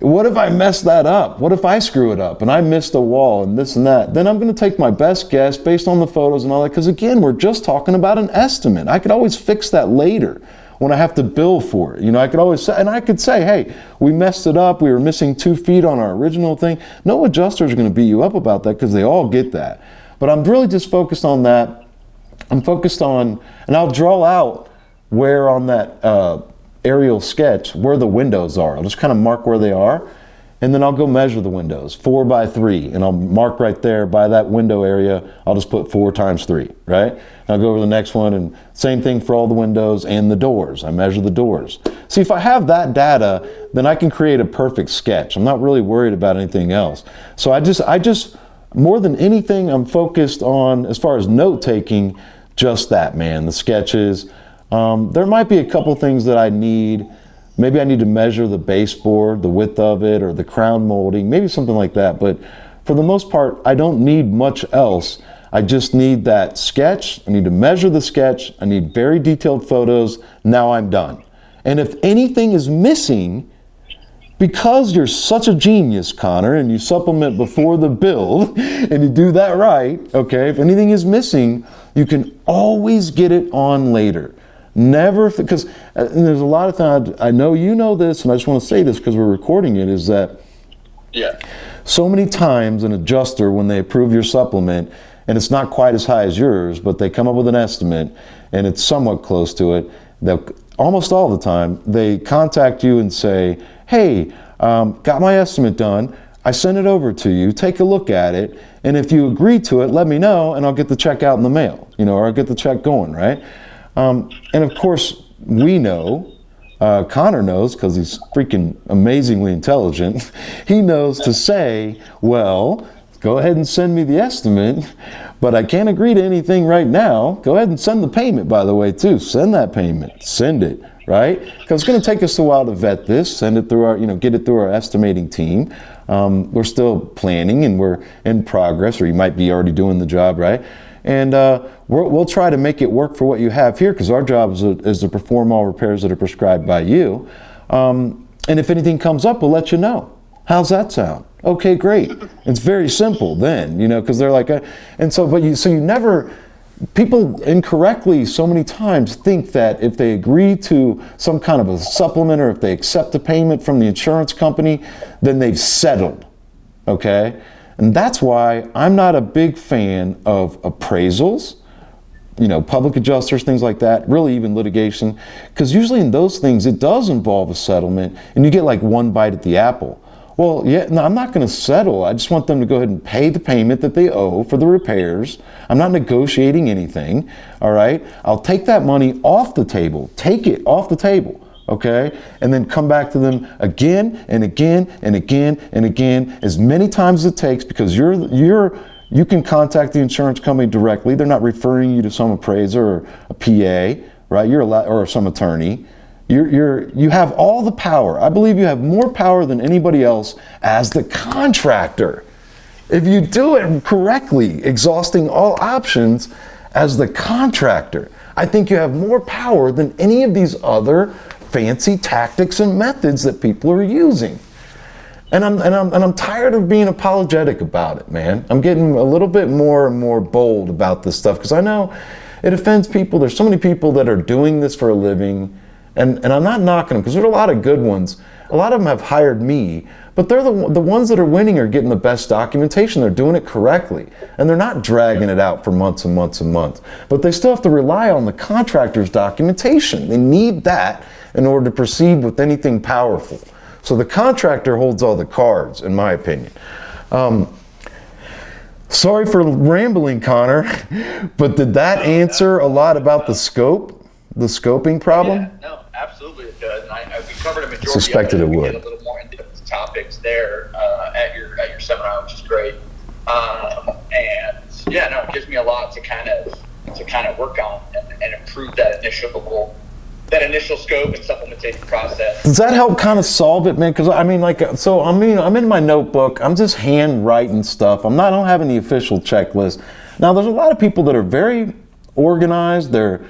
what if I mess that up? What if I screw it up and I missed a wall and this and that? Then I'm going to take my best guess based on the photos and all that, because again, we're just talking about an estimate. I could always fix that later when I have to bill for it. I could always say, and I could say, hey, we messed it up. We were missing 2 feet on our original thing. No adjuster is going to beat you up about that, because they all get that. But I'm really just focused on that. I'm focused on, and I'll draw out where on that aerial sketch where the windows are. I'll just kind of mark where they are, and then I'll go measure the windows 4 by 3, and I'll mark right there by that window area. I'll just put 4 times 3, right? And I'll go over to the next one, and same thing for all the windows and the doors. I measure the doors. See, if I have that data, then I can create a perfect sketch. I'm not really worried about anything else. So I just more than anything, I'm focused on, as far as note taking, just that, man, the sketches. There might be a couple things that I need. Maybe I need to measure the baseboard, the width of it, or the crown molding, maybe something like that. But for the most part, I don't need much else. I just need that sketch. I need to measure the sketch. I need very detailed photos. Now I'm done. And if anything is missing, because you're such a genius, Connor, and you supplement before the build, and you do that right, okay, if anything is missing, you can always get it on later. Never, because there's a lot of times, I know you know this, and I just want to say this because we're recording it, is that so many times an adjuster, when they approve your supplement, and it's not quite as high as yours, but they come up with an estimate, and it's somewhat close to it, almost all the time, they contact you and say, hey, got my estimate done, I sent it over to you, take a look at it, and if you agree to it, let me know, and I'll get the check out in the mail, or I'll get the check going, right? And of course, we know, Connor knows, because he's freaking amazingly intelligent, he knows to say, well, go ahead and send me the estimate, but I can't agree to anything right now. Go ahead and send the payment, by the way, too. Send that payment. Send it, right? Because it's going to take us a while to vet this, send it through our, get it through our estimating team. We're still planning, and we're in progress, or you might be already doing the job, right? And we'll try to make it work for what you have here, because our job is to perform all repairs that are prescribed by you. And if anything comes up, we'll let you know. How's that sound? Okay, great. It's very simple then, because they're like, people incorrectly so many times think that if they agree to some kind of a supplement, or if they accept a payment from the insurance company, then they've settled, okay? And that's why I'm not a big fan of appraisals, public adjusters, things like that, really even litigation, because usually in those things, it does involve a settlement, and you get like one bite at the apple. Well, yeah, no, I'm not going to settle. I just want them to go ahead and pay the payment that they owe for the repairs. I'm not negotiating anything, all right? I'll take that money off the table, take it off the table, okay? And then come back to them again and again and again and again, as many times as it takes, because you can contact the insurance company directly. They're not referring you to some appraiser or a PA, right? Or some attorney. You have all the power. I believe you have more power than anybody else as the contractor. If you do it correctly, exhausting all options as the contractor, I think you have more power than any of these other fancy tactics and methods that people are using. And I'm tired of being apologetic about it, man. I'm getting a little bit more and more bold about this stuff, because I know it offends people. There's so many people that are doing this for a living. And I'm not knocking them, because there are a lot of good ones. A lot of them have hired me, but they're the ones that are winning are getting the best documentation. They're doing it correctly, and they're not dragging it out for months and months and months. But they still have to rely on the contractor's documentation. They need that in order to proceed with anything powerful. So the contractor holds all the cards, in my opinion. Sorry for rambling, Connor, but did that answer a lot about the scope, the scoping problem? Yeah, no, absolutely it does. And we covered a majority Suspected of it. it would. We get a little more in-depth topics there at your seminar, which is great. And yeah, no, it gives me a lot to kind of work on and improve that initial that initial scope and supplementation process. Does that help kind of solve it, man? Because I'm in my notebook. I'm just hand writing stuff. I don't have any official checklist. Now, there's a lot of people that are very organized. They're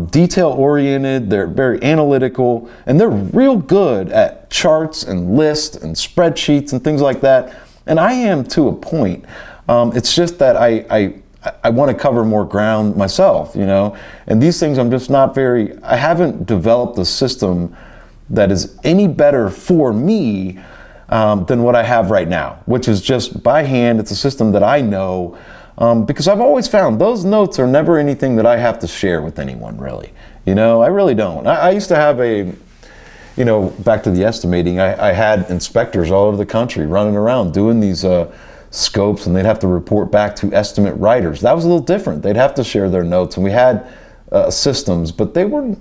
detail oriented. They're very analytical, and they're real good at charts and lists and spreadsheets and things like that. And I am to a point. It's just that I want to cover more ground myself, and these things I haven't developed a system that is any better for me than what I have right now, which is just by hand. It's a system that I know, because I've always found those notes are never anything that I have to share with anyone, really. I really don't. I used to have back to the estimating, I had inspectors all over the country running around doing these scopes, and they'd have to report back to estimate writers. That was a little different. They'd have to share their notes, and we had systems, but they were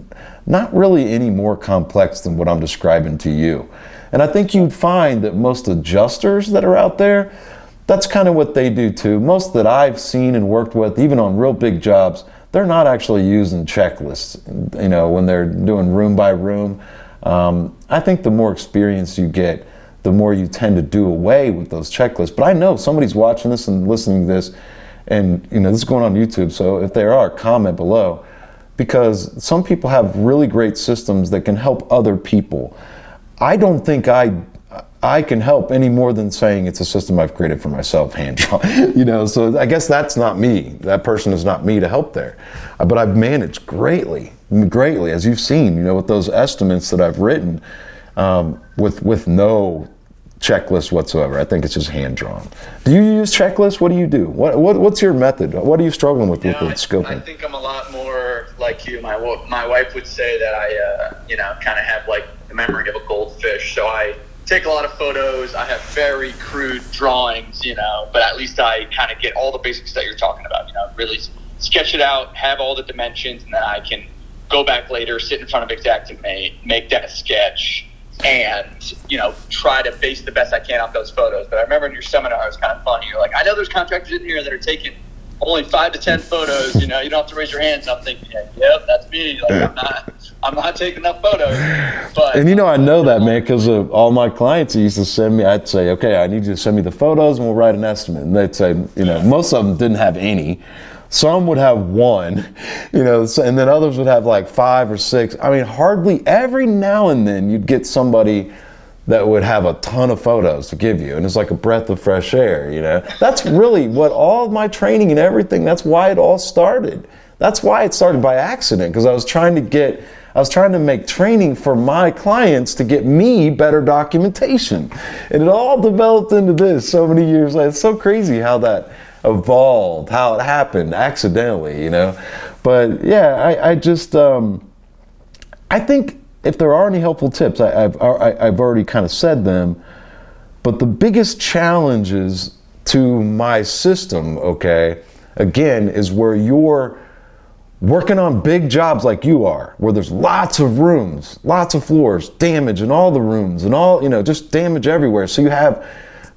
not really any more complex than what I'm describing to you. And I think you'd find that most adjusters that are out there, that's kind of what they do too. Most that I've seen and worked with, even on real big jobs, they're not actually using checklists, when they're doing room by room. I think the more experience you get, the more you tend to do away with those checklists. But I know somebody's watching this and listening to this, and this is going on YouTube, so if there are, comment below, because some people have really great systems that can help other people. I don't think I can help any more than saying it's a system I've created for myself, hand drawn. So I guess that's not me. That person is not me to help there. But I've managed greatly, as you've seen, with those estimates that I've written, with no checklist whatsoever. I think it's just hand drawn. Do you use checklists? What do you do? What's your method? What are you struggling with the scoping? I think I'm a lot more like you. My wife would say that I kind of have like the memory of a goldfish. So I take a lot of photos. I have very crude drawings, but at least I kind of get all the basics that you're talking about. Really sketch it out, have all the dimensions, and then I can go back later, sit in front of Xactimate, make that sketch, and try to base the best I can off those photos. But I remember in your seminar, it was kind of funny. You're like, I know there's contractors in here that are taking only 5 to 10 photos. You don't have to raise your hands. I'm thinking, yep, that's me. Like, I'm not taking enough photos. But and I know that, man, because of all my clients used to send me. I'd say, okay, I need you to send me the photos, and we'll write an estimate. And they'd say, most of them didn't have any. Some would have one, and then others would have like 5 or 6. I mean, hardly every now and then you'd get somebody that would have a ton of photos to give you. And it's like a breath of fresh air, That's really what all of my training and everything, that's why it all started. That's why it started by accident, because I was trying to make training for my clients to get me better documentation. And it all developed into this so many years later. It's so crazy how that evolved, how it happened accidentally, But yeah, I just, I think if there are any helpful tips, I've already kind of said them, but the biggest challenges to my system, again, is where you're working on big jobs like you are, where there's lots of rooms, lots of floors, damage in all the rooms, and all, just damage everywhere. So you have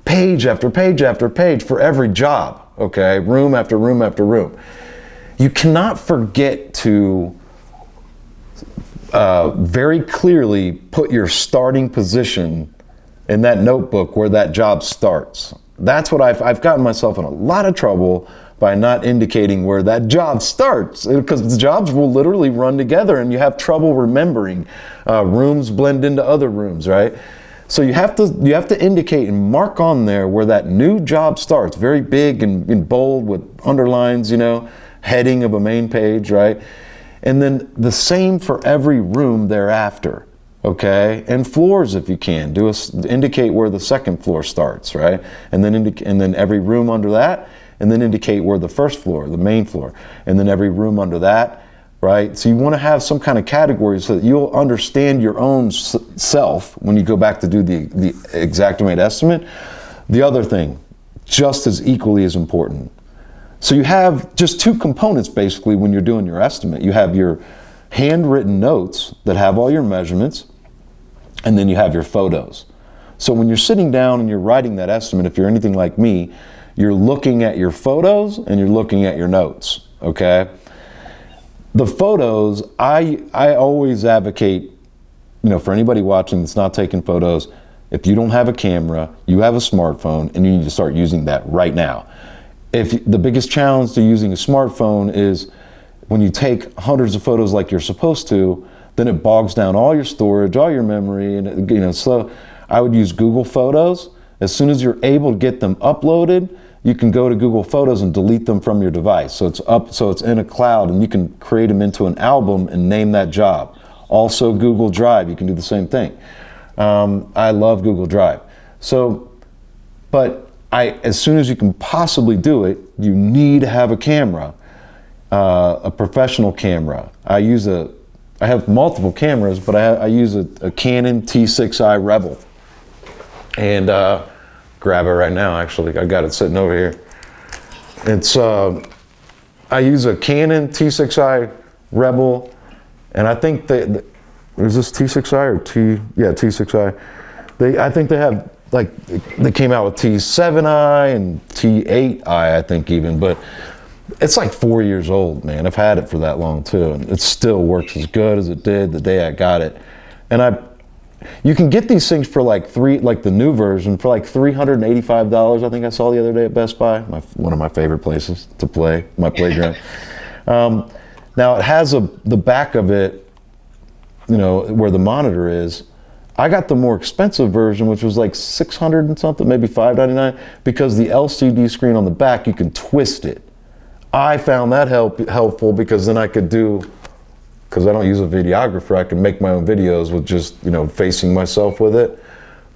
page after page after page for every job, room after room after room. You cannot forget to very clearly put your starting position in that notebook where that job starts. That's what I've gotten myself in a lot of trouble by not indicating where that job starts, because the jobs will literally run together and you have trouble remembering. Rooms blend into other rooms, right? So you have to indicate and mark on there where that new job starts, very big and in bold with underlines, heading of a main page, right? And then the same for every room thereafter, and floors if you can. Indicate where the second floor starts, right? And then every room under that, and then indicate where the first floor, the main floor, and then every room under that, right? So you want to have some kind of category so that you'll understand your own self when you go back to do the Xactimate estimate. The other thing, just as equally as important. So you have just 2 components basically when you're doing your estimate. You have your handwritten notes that have all your measurements, and then you have your photos. So when you're sitting down and you're writing that estimate, if you're anything like me, you're looking at your photos and you're looking at your notes, the photos, I always advocate, for anybody watching that's not taking photos, if you don't have a camera, you have a smartphone, and you need to start using that right now. If the biggest challenge to using a smartphone is when you take hundreds of photos like you're supposed to, then it bogs down all your storage, all your memory, and so I would use Google Photos. As soon as you're able to get them uploaded, you can go to Google Photos and delete them from your device. So it's in a cloud, and you can create them into an album and name that job. Also Google Drive, you can do the same thing. I love Google Drive. But as soon as you can possibly do it, you need to have a camera, a professional camera. I have multiple cameras, but I use a Canon T6i Rebel. And grab it right now, actually. I got it sitting over here. I use a Canon T6i Rebel, and I think is this T6i or T6i? I think they have, they came out with T7i and T8i, I think even, but it's like 4 years old, man. I've had it for that long too, and it still works as good as it did the day I got it. And you can get these things for the new version for like $385. I think I saw the other day at Best Buy, one of my favorite places to play, my playground. Now it has the back of it, where the monitor is. I got the more expensive version, which was like 600 and something, maybe $599, because the LCD screen on the back, you can twist it. I found that helpful because then because I don't use a videographer, I can make my own videos with just, facing myself with it.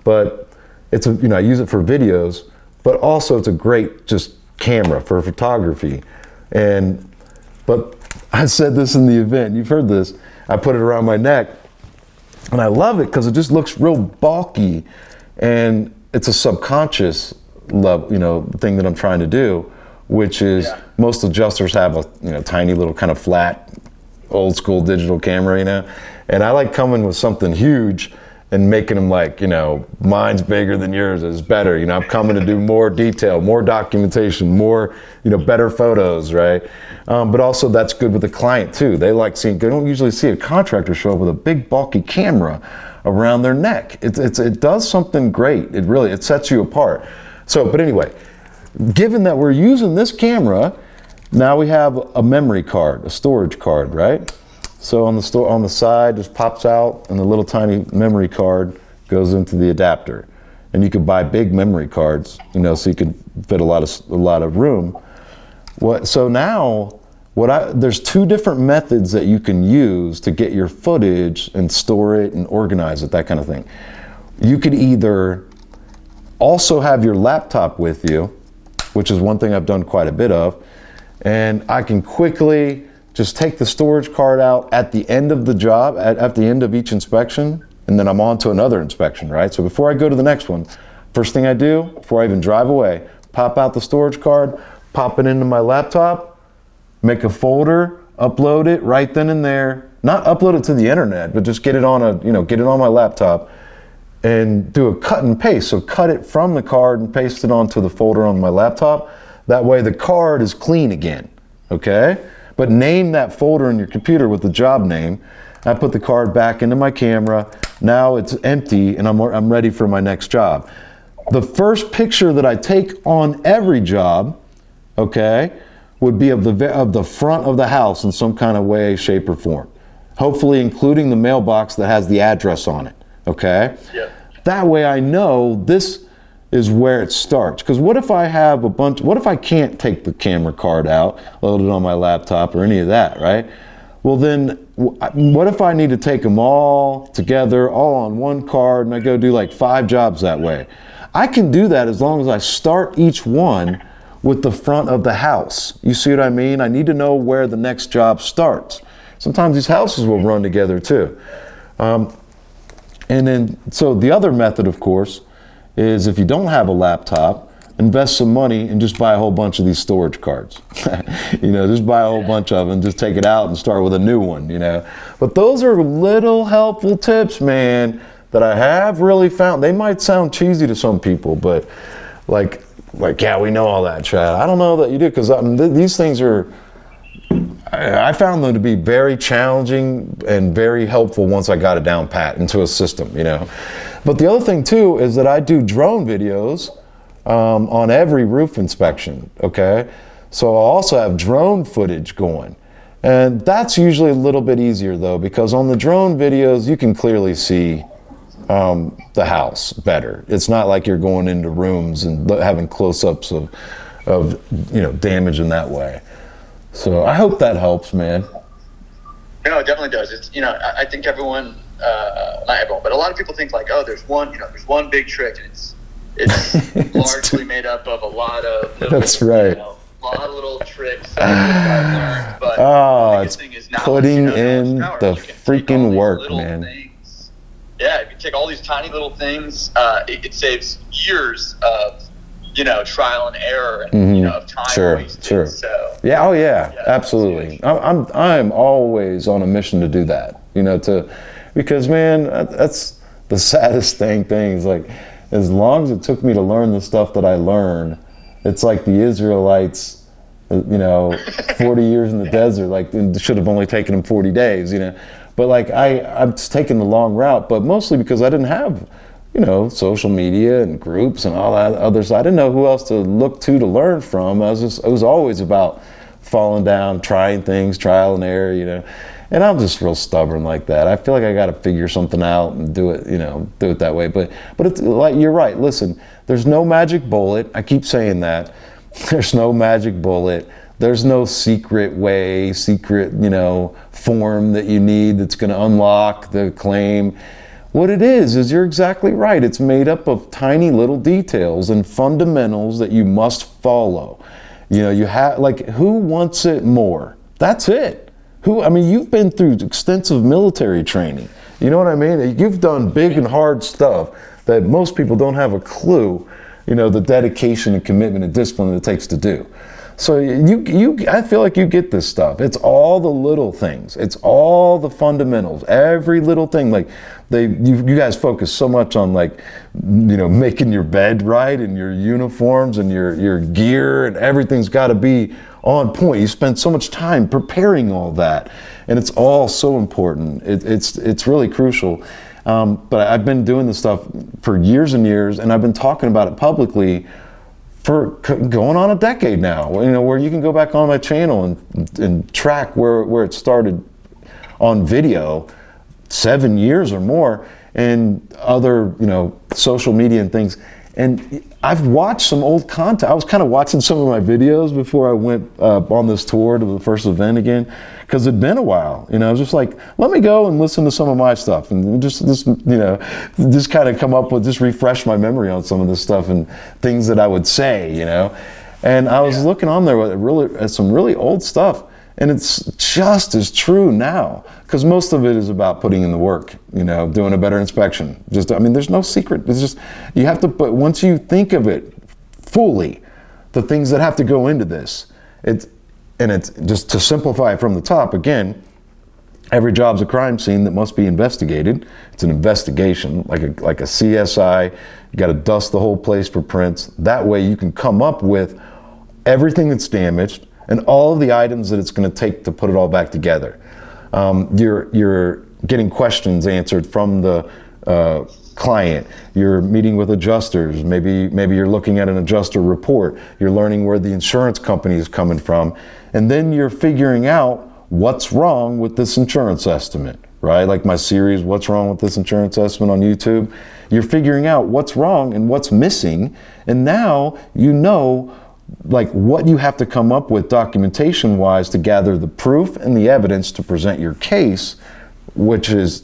But I use it for videos, but also it's a great just camera for photography. But I said this in the event, you've heard this, I put it around my neck, and I love it because it just looks real bulky, and it's a subconscious thing that I'm trying to do, which is most adjusters have a tiny little kind of flat, old school digital camera, and I like coming with something huge and making them like, mine's bigger than yours is better. I'm coming to do more detail, more documentation, more, better photos, right? But also that's good with the client too. They don't usually see a contractor show up with a big bulky camera around their neck. It does something great. It sets you apart. But anyway, given that we're using this camera, now we have a memory card, a storage card, right? So on the side just pops out, and the little tiny memory card goes into the adapter. And you can buy big memory cards, so you can fit a lot of room. So now there's two different methods that you can use to get your footage and store it and organize it, that kind of thing. You could either also have your laptop with you, which is one thing I've done quite a bit of, and I can quickly just take the storage card out at the end of the job, at the end of each inspection, and then I'm on to another inspection, right? So before I go to the next one, first thing I do, before I even drive away, pop out the storage card, pop it into my laptop, make a folder, upload it right then and there. Not upload it to the internet, but just get it on my laptop and do a cut and paste. So cut it from the card and paste it onto the folder on my laptop. That way the card is clean again, okay? But name that folder in your computer with the job name. I put the card back into my camera. Now it's empty and I'm ready for my next job. The first picture that I take on every job, okay, would be of the front of the house in some kind of way, shape, or form. Hopefully including the mailbox that has the address on it, okay? Yep. That way I know this is where it starts. Because what if I can't take the camera card out, load it on my laptop or any of that, right? Well then, what if I need to take them all together, all on one card, and I go do like 5 jobs that way? I can do that as long as I start each one with the front of the house. You see what I mean? I need to know where the next job starts. Sometimes these houses will run together too. So the other method, of course, is if you don't have a laptop, invest some money and just buy a whole bunch of these storage cards. Just buy a whole bunch of them, just take it out and start with a new one, But those are little helpful tips, man, that I have really found. They might sound cheesy to some people, but yeah, we know all that, Chad. I don't know that you do, because these things are, I found them to be very challenging and very helpful once I got it down pat into a system, you know. But the other thing too is that I do drone videos on every roof inspection, okay? So I also have drone footage going. And that's usually a little bit easier though, because on the drone videos, you can clearly see the house better. It's not like you're going into rooms and having close-ups of you know, damage in that way. So I hope that helps, man. No, it definitely does. It's, you know, I think everyone, not everyone, but a lot of people think like, oh, there's one big trick, and it's largely made up of a lot of little, that's right. You know, a lot of little tricks that I've learned. But oh, the it's thing is, now putting that you know in power, the you can take freaking all these work, little man. Things. Yeah, if you take all these tiny little things, it saves years of, you know, trial and error and you know, of time wasted. Sure. So, yeah. Oh yeah. Absolutely. I'm always on a mission to do that. You know, because man, that's the saddest thing is like, as long as it took me to learn the stuff that I learned, it's like the Israelites, you know, 40 years in the desert. Like, it should have only taken them 40 days. You know, but like I'm taking the long route, but mostly because I didn't have, you know, social media and groups and all that others. I didn't know who else to look to learn from. It was always about falling down, trying things, trial and error, you know. And I'm just real stubborn like that. I feel like I got to figure something out and do it, you know, do it that way. But it's like, you're right. Listen, there's no magic bullet. I keep saying that. There's no magic bullet. There's no secret way, you know, form that you need that's going to unlock the claim. What it is you're exactly right. It's made up of tiny little details and fundamentals that you must follow. You know, you have, like, who wants it more? That's it. I mean, you've been through extensive military training. You know what I mean? You've done big and hard stuff that most people don't have a clue, you know, the dedication and commitment and discipline that it takes to do. So I feel like you get this stuff. It's all the little things. It's all the fundamentals. Every little thing. Like you guys focus so much on, like, you know, making your bed right and your uniforms and your gear, and everything's got to be on point. You spend so much time preparing all that, and it's all so important. It's really crucial. But I've been doing this stuff for years and years, and I've been talking about it publicly for going on a decade now, you know, where you can go back on my channel and track where it started on video, 7 years or more, and other, you know, social media and things. And I've watched some old content. I was kind of watching some of my videos before I went on this tour to the first event again, because it'd been a while. You know, I was just like, let me go and listen to some of my stuff and just you know, just kind of come up with, just refresh my memory on some of this stuff and things that I would say, you know. And I was looking on there at some really old stuff, and it's just as true now, because most of it is about putting in the work, you know, doing a better inspection. I mean, there's no secret. It's just, you have to put, once you think of it fully, the things that have to go into this, it's just to simplify it from the top again, every job's a crime scene that must be investigated. It's an investigation, like a CSI. You got to dust the whole place for prints. That way you can come up with everything that's damaged and all of the items that it's going to take to put it all back together. You're getting questions answered from the client. You're meeting with adjusters. Maybe you're looking at an adjuster report. You're learning where the insurance company is coming from, and then you're figuring out what's wrong with this insurance estimate, right? Like my series, What's Wrong with This Insurance Estimate on YouTube. You're figuring out what's wrong and what's missing, and now you know, like, what you have to come up with documentation wise to gather the proof and the evidence to present your case, which is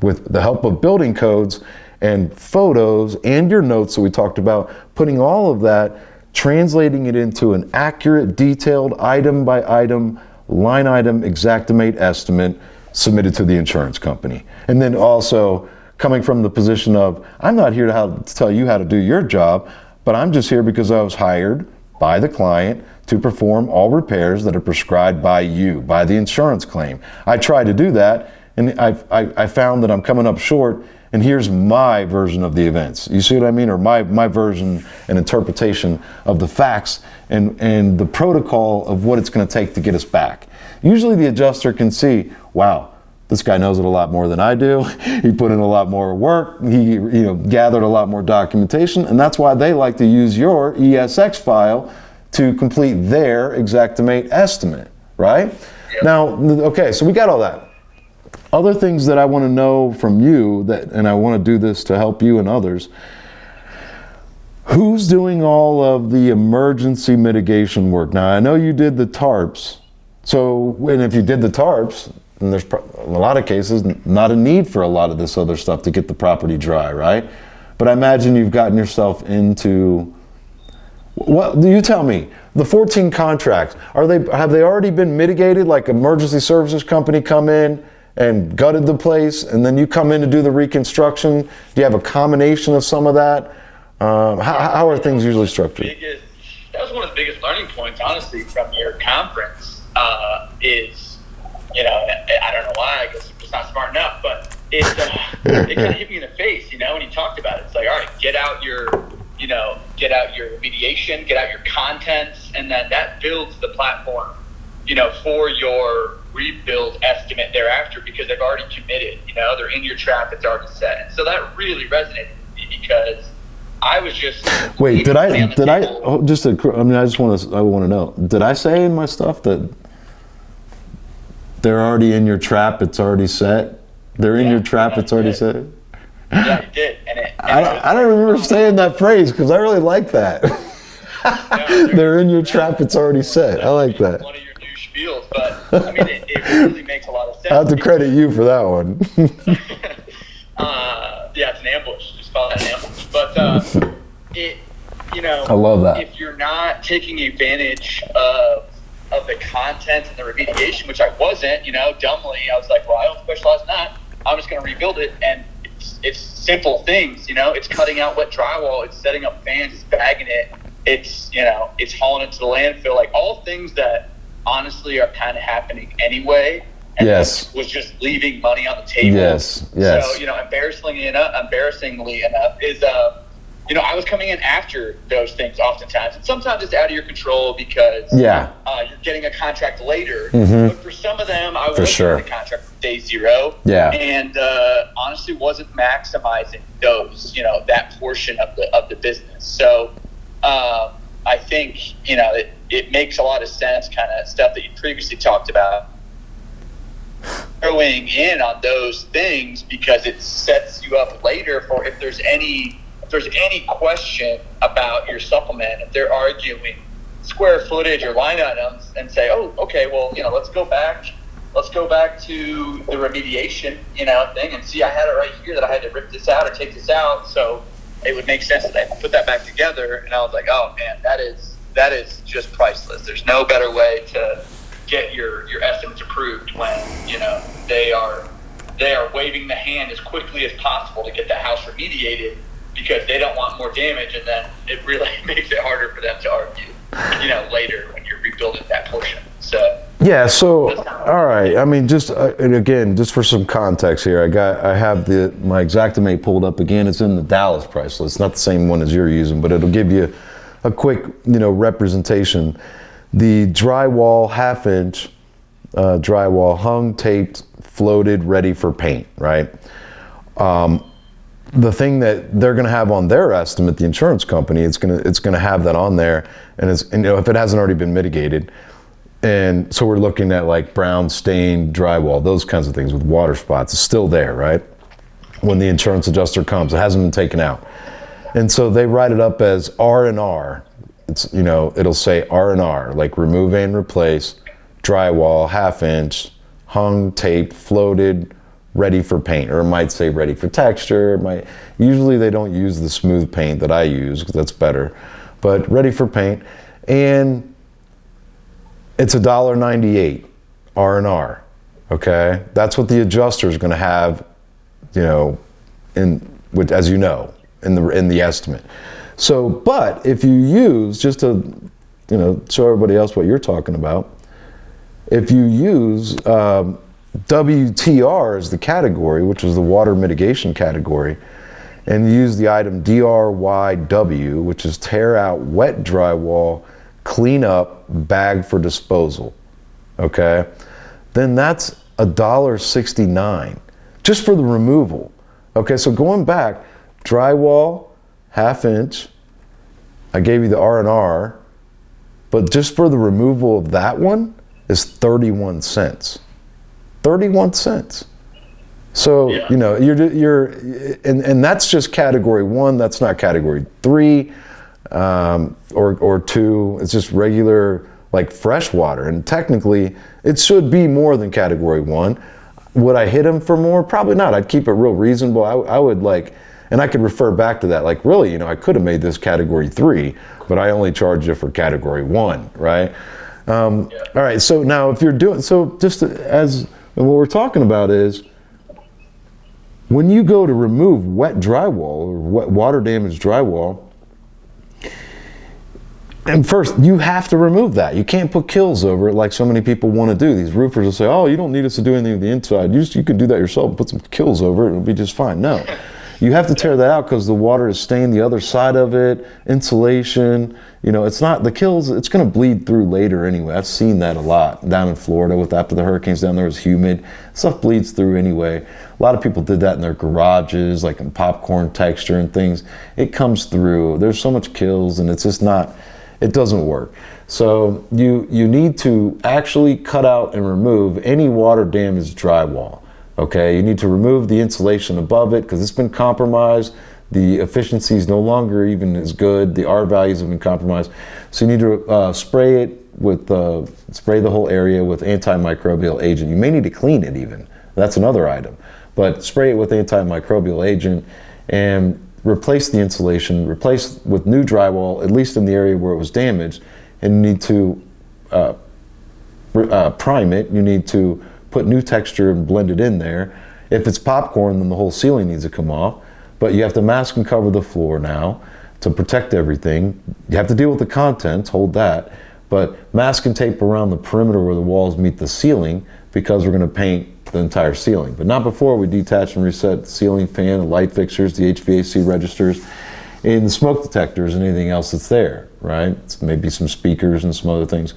with the help of building codes and photos and your notes that we talked about, putting all of that, translating it into an accurate, detailed, item by item, line item Xactimate estimate submitted to the insurance company. And then also coming from the position of, I'm not here to tell you how to do your job, but I'm just here because I was hired by the client to perform all repairs that are prescribed by you, by the insurance claim. I try to do that, and I found that I'm coming up short, and here's my version of the events. You see what I mean? Or my version and interpretation of the facts, and the protocol of what it's going to take to get us back. Usually the adjuster can see, wow, this guy knows it a lot more than I do. He put in a lot more work. He gathered a lot more documentation, and that's why they like to use your ESX file to complete their Xactimate estimate, right? Yep. Now, okay, so we got all that. Other things that I want to know from you, and I want to do this to help you and others, who's doing all of the emergency mitigation work? Now, I know you did the tarps. So, and if you did the tarps, and there's in a lot of cases not a need for a lot of this other stuff to get the property dry, right? But I imagine you've gotten yourself into, what do you tell me? The 14 contracts, have they already been mitigated? Like emergency services company come in and gutted the place, and then you come in to do the reconstruction? Do you have a combination of some of that? How are things usually structured? That was one of the biggest learning points, honestly, from your conference. Is, I don't know why, I guess I'm just not smart enough, but it kind of hit me in the face, when you talked about it. It's like, all right, get out your remediation, get out your contents, and then that builds the platform, for your rebuild estimate thereafter, because they've already committed, they're in your trap, it's already set. And so that really resonated with me, because I was just wait. I just want to know. Did I say in my stuff that they're already in your trap? It's already set. They're in your trap. It's already set. Yeah, you did. I don't remember saying that phrase because I really like that. They're in your trap. It's already set. I like that. One of your new spiels, but I mean, it really makes a lot of sense. I have to credit you for that one. Yeah, it's an ambush. Just call that an ambush. But I love that. If you're not taking advantage of the content and the remediation, which I wasn't, dumbly, I was like, well, I don't specialize in that. I'm just going to rebuild it. And it's simple things, it's cutting out wet drywall, it's setting up fans, it's bagging it, it's hauling it to the landfill, like all things that honestly are kind of happening anyway. And yes. Was just leaving money on the table. Yes. So, embarrassingly enough is, I was coming in after those things oftentimes. And sometimes it's out of your control because you're getting a contract later. Mm-hmm. But for some of them, I was getting the contract from day zero. Yeah. And honestly wasn't maximizing those, that portion of the business. So I think, it makes a lot of sense, kind of stuff that you previously talked about, throwing in on those things, because it sets you up later for if there's any question about your supplement, if they're arguing square footage or line items, and say, oh, okay, well, let's go back to the remediation, thing, and see, I had it right here that I had to rip this out or take this out, so it would make sense that I put that back together. And I was like, oh man, that is just priceless. There's no better way to get your estimates approved when they are waving the hand as quickly as possible to get the house remediated, because they don't want more damage, and then it really makes it harder for them to argue, later when you're rebuilding that portion. So yeah. So all right. I mean, just and again, just for some context here, I have my Xactimate pulled up again. It's in the Dallas price list. It's not the same one as you're using, but it'll give you a quick representation. The drywall 1/2 inch drywall, hung, taped, floated, ready for paint. Right. The thing that they're going to have on their estimate, the insurance company, it's going to have that on there, and if it hasn't already been mitigated, and so we're looking at like brown stained drywall, those kinds of things with water spots, it's still there, right? When the insurance adjuster comes, it hasn't been taken out, and so they write it up as R&R. It's it'll say R&R, like remove and replace, drywall 1/2 inch, hung, taped, floated, ready for paint, or it might say ready for texture. Usually they don't use the smooth paint that I use because that's better, but ready for paint, and it's $1.98 R&R. Okay, that's what the adjuster is going to have, in the estimate. So, but if you use, just to show everybody else what you're talking about, if you use WTR as the category, which is the water mitigation category, and use the item DRYW, which is tear out wet drywall clean up, bag for disposal, okay, then that's $1.69 just for the removal. Okay, so going back, drywall, 1/2 inch, I gave you the R&R, but just for the removal of that one is 31 cents. 31 cents. So, Yeah. you know, you're and that's just category 1, that's not category 3 or 2. It's just regular like fresh water, and technically it should be more than category 1. Would I hit them for more? Probably not. I'd keep it real reasonable. I would like, and I could refer back to that, like, really, you know, I could have made this category 3, but I only charged you for category 1, right? All right, so now if you're doing, so just as, and what we're talking about is, when you go to remove wet drywall or wet water damaged drywall, and first, you have to remove that. You can't put kills over it like so many people want to do. These roofers will say, oh, you don't need us to do anything with the inside. You can do that yourself, put some kills over it, it'll be just fine. No, you have to tear that out because the water is staying the other side of it, insulation. You know, it's not, the kills, it's going to bleed through later anyway. I've seen that a lot down in Florida with after the hurricanes down there, it was humid. Stuff bleeds through anyway. A lot of people did that in their garages, like in popcorn texture and things. It comes through. There's so much kills and it's just not, it doesn't work. So you need to actually cut out and remove any water damaged drywall. Okay, you need to remove the insulation above it because it's been compromised. The efficiency is no longer even as good. The R values have been compromised. So you need to spray it with, spray the whole area with antimicrobial agent. You may need to clean it even. That's another item. But spray it with antimicrobial agent and replace the insulation, replace with new drywall, at least in the area where it was damaged, and you need to prime it. You need to put new texture and blend it in there. If it's popcorn, then the whole ceiling needs to come off, but you have to mask and cover the floor now to protect everything. You have to deal with the contents, hold that, but mask and tape around the perimeter where the walls meet the ceiling because we're going to paint the entire ceiling, but not before we detach and reset the ceiling fan, the light fixtures, the HVAC registers, and the smoke detectors and anything else that's there, right? It's maybe some speakers and some other things.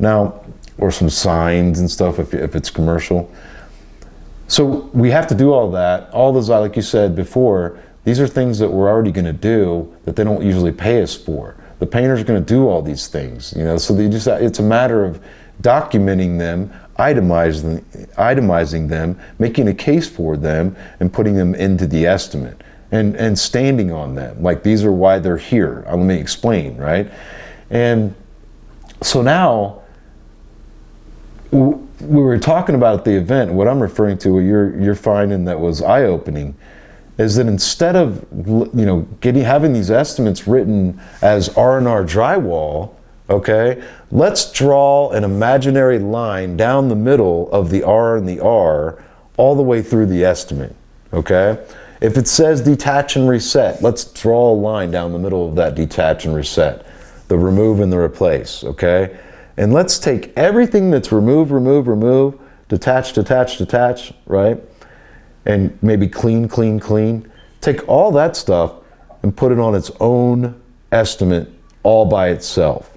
Now, or some signs and stuff if it's commercial. So we have to do all that. All those, like you said before, these are things that we're already going to do that they don't usually pay us for. The painter's going to do all these things, you know, so they just, it's a matter of documenting them, itemizing them, making a case for them, and putting them into the estimate and standing on them. Like, these are why they're here. Let me explain, right? And so now, we were talking about at the event, what I'm referring to, what you're finding that was eye-opening, is that instead of, you know, having these estimates written as R&R drywall, okay, let's draw an imaginary line down the middle of the R and the R all the way through the estimate, okay? If it says detach and reset, let's draw a line down the middle of that detach and reset, the remove and the replace, okay? And let's take everything that's remove, detach, right? And maybe clean. Take all that stuff and put it on its own estimate all by itself.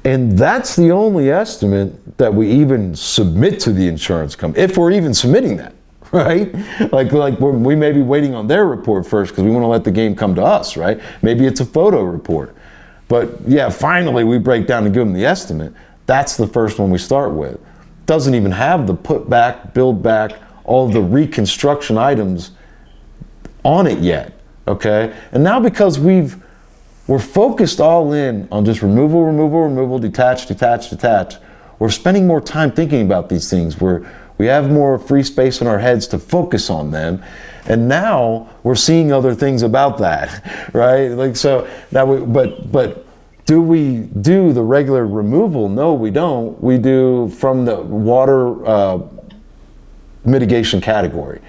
And that's the only estimate that we even submit to the insurance company, if we're even submitting that, right? Like we may be waiting on their report first because we want to let the game come to us, right? Maybe it's a photo report. But yeah, finally we break down and give them the estimate. That's the first one we start with. Doesn't even have the put back, build back, all the reconstruction items on it yet, okay? And now because we're focused all in on just removal, detach, we're spending more time thinking about these things. We have more free space in our heads to focus on them. And now we're seeing other things about that, right? Like, so now but do we do the regular removal? No, we don't. We do from the water mitigation category.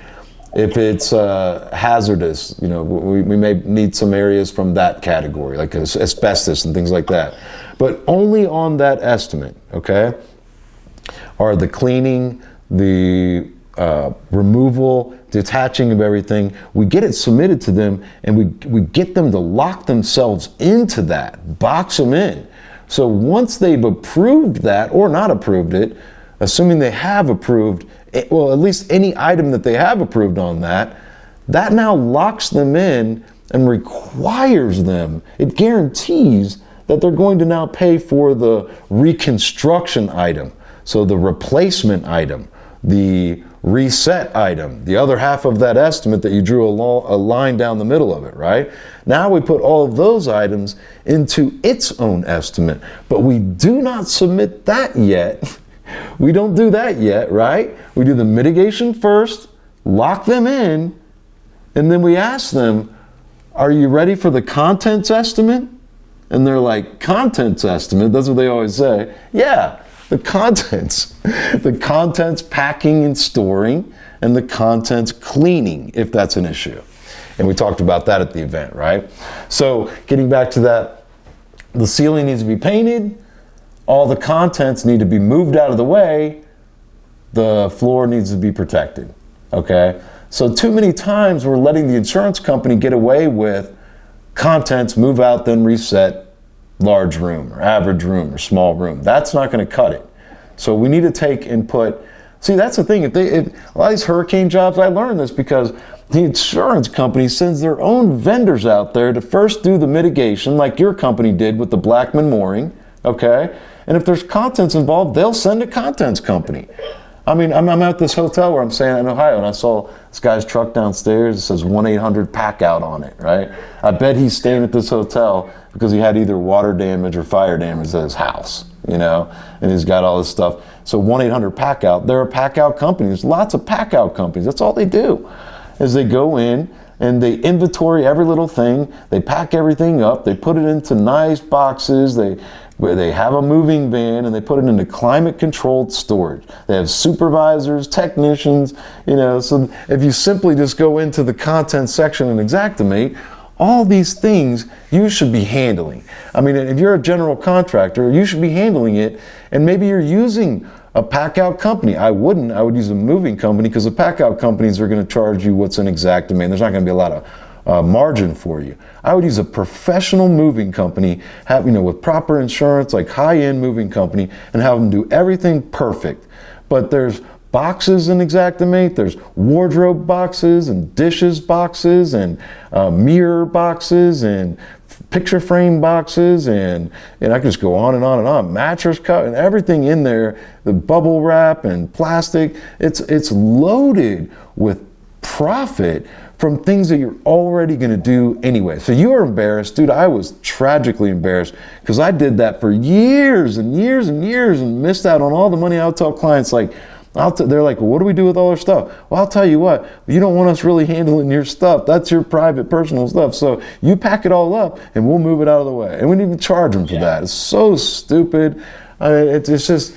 If it's hazardous, you know, we may need some areas from that category, like asbestos and things like that. But only on that estimate, okay, are the cleaning, the removal, detaching of everything. We get it submitted to them, and we get them to lock themselves into that, box them in. So once they've approved that or not approved it, assuming they have approved, well, at least any item that they have approved on that now locks them in and requires them, it guarantees that they're going to now pay for the reconstruction item. So the replacement item, the reset item, the other half of that estimate that you drew a line down the middle of it, right? Now we put all of those items into its own estimate, but we do not submit that yet. We don't do that yet, right? We do the mitigation first, lock them in, and then we ask them, are you ready for the contents estimate? And they're like, contents estimate? That's what they always say. Yeah. The contents packing and storing, and the contents cleaning, if that's an issue. And we talked about that at the event, right? So getting back to that, the ceiling needs to be painted, all the contents need to be moved out of the way, the floor needs to be protected, okay? So too many times we're letting the insurance company get away with contents, move out, then reset, large room or average room or small room. That's not going to cut it. So we need to take and put, see, that's the thing. If a lot of these hurricane jobs, I learned this because the insurance company sends their own vendors out there to first do the mitigation, like your company did with the Blackman mooring, okay? And if there's contents involved, they'll send a contents company. I mean, I'm at this hotel where I'm staying in Ohio, and I saw this guy's truck downstairs. It says 1-800-PACK-OUT on it, right? I bet he's staying at this hotel because he had either water damage or fire damage at his house, you know, and he's got all this stuff. So 1-800-PACK-OUT, they're a pack-out company. There's lots of pack-out companies. That's all they do, is they go in and they inventory every little thing. They pack everything up. They put it into nice boxes. They have a moving van, and they put it into climate-controlled storage. They have supervisors, technicians, you know, so if you simply just go into the content section and Xactimate, all these things you should be handling. I mean, if you're a general contractor, you should be handling it, and maybe you're using a pack-out company. I wouldn't. I would use a moving company, because the pack-out companies are going to charge you what's in Xactimate. There's not going to be a lot of margin for you. I would use a professional moving company, with proper insurance, like high-end moving company, and have them do everything perfect. But there's boxes in Xactimate, there's wardrobe boxes and dishes boxes and mirror boxes and picture frame boxes and I could just go on and on and on. Mattress cut and everything in there, the bubble wrap and plastic, it's loaded with profit from things that you're already going to do anyway. So you are embarrassed. Dude, I was tragically embarrassed because I did that for years and years and years and missed out on all the money. I'll tell clients, like, they're like, well, what do we do with all our stuff? Well, I'll tell you what, you don't want us really handling your stuff. That's your private, personal stuff. So you pack it all up and we'll move it out of the way. And we didn't even charge them for that. It's so stupid. I mean, it's just,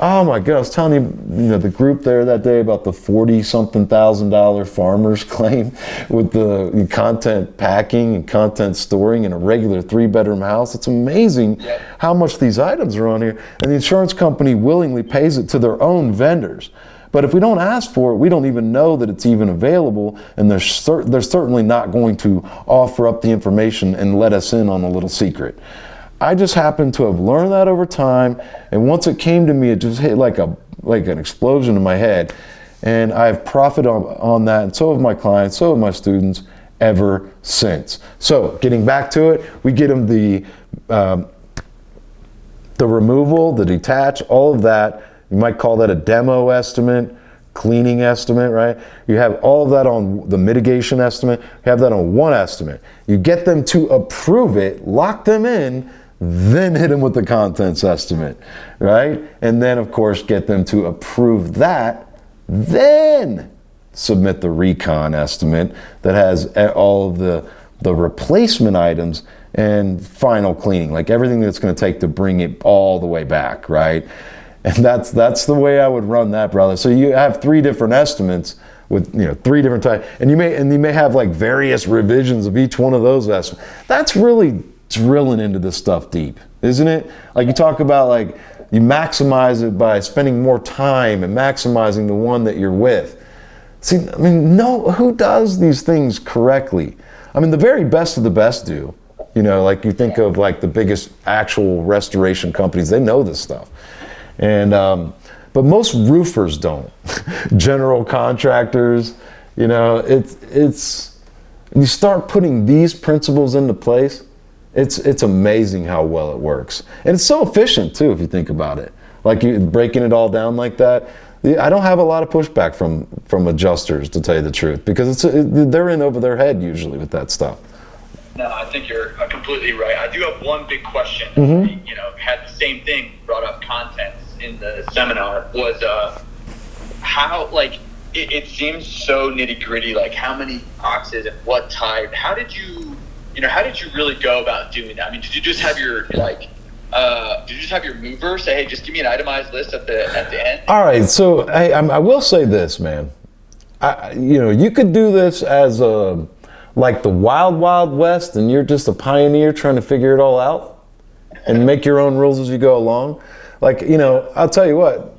oh my God, I was telling you, the group there that day about the $40-something thousand farmer's claim with the content packing and content storing in a regular 3-bedroom house. It's amazing how much these items are on here. And the insurance company willingly pays it to their own vendors. But if we don't ask for it, we don't even know that it's even available, and they're certainly not going to offer up the information and let us in on a little secret. I just happened to have learned that over time, and once it came to me, it just hit like an explosion in my head, and I've profited on that, and so have my clients, so have my students ever since. So getting back to it, we get them the removal, the detach, all of that. You might call that a demo estimate, cleaning estimate, right? You have all of that on the mitigation estimate. You have that on one estimate. You get them to approve it, lock them in, then hit them with the contents estimate, right? And then, of course, get them to approve that, then submit the recon estimate that has all of the replacement items and final cleaning, like everything that's going to take to bring it all the way back, right? And that's the way I would run that, brother. So you have 3 different estimates with 3 different types, and you may have like various revisions of each one of those estimates. That's really drilling into this stuff deep, isn't it? Like you talk about like You maximize it by spending more time and maximizing the one that you're with. See, I mean, no, who does these things correctly? I mean, the very best of the best do. You know, like you think of like the biggest actual restoration companies, they know this stuff. And, but most roofers don't. General contractors, you know, it's, you start putting these principles into place, it's amazing how well it works. And it's so efficient too, if you think about it. Like you breaking it all down like that. I don't have a lot of pushback from adjusters, to tell you the truth, because they're in over their head usually with that stuff. No, I think you're completely right. I do have one big question. Mm-hmm. You know, had the same thing brought up contents in the seminar, was how, like, it seems so nitty gritty, like how many boxes and what type. How did you really go about doing that? I mean, did you just have your mover say, hey, just give me an itemized list at the end? All right, so hey, I will say this, man. You could do this as like the wild, wild west, and you're just a pioneer trying to figure it all out and make your own rules as you go along. Like, you know, I'll tell you what,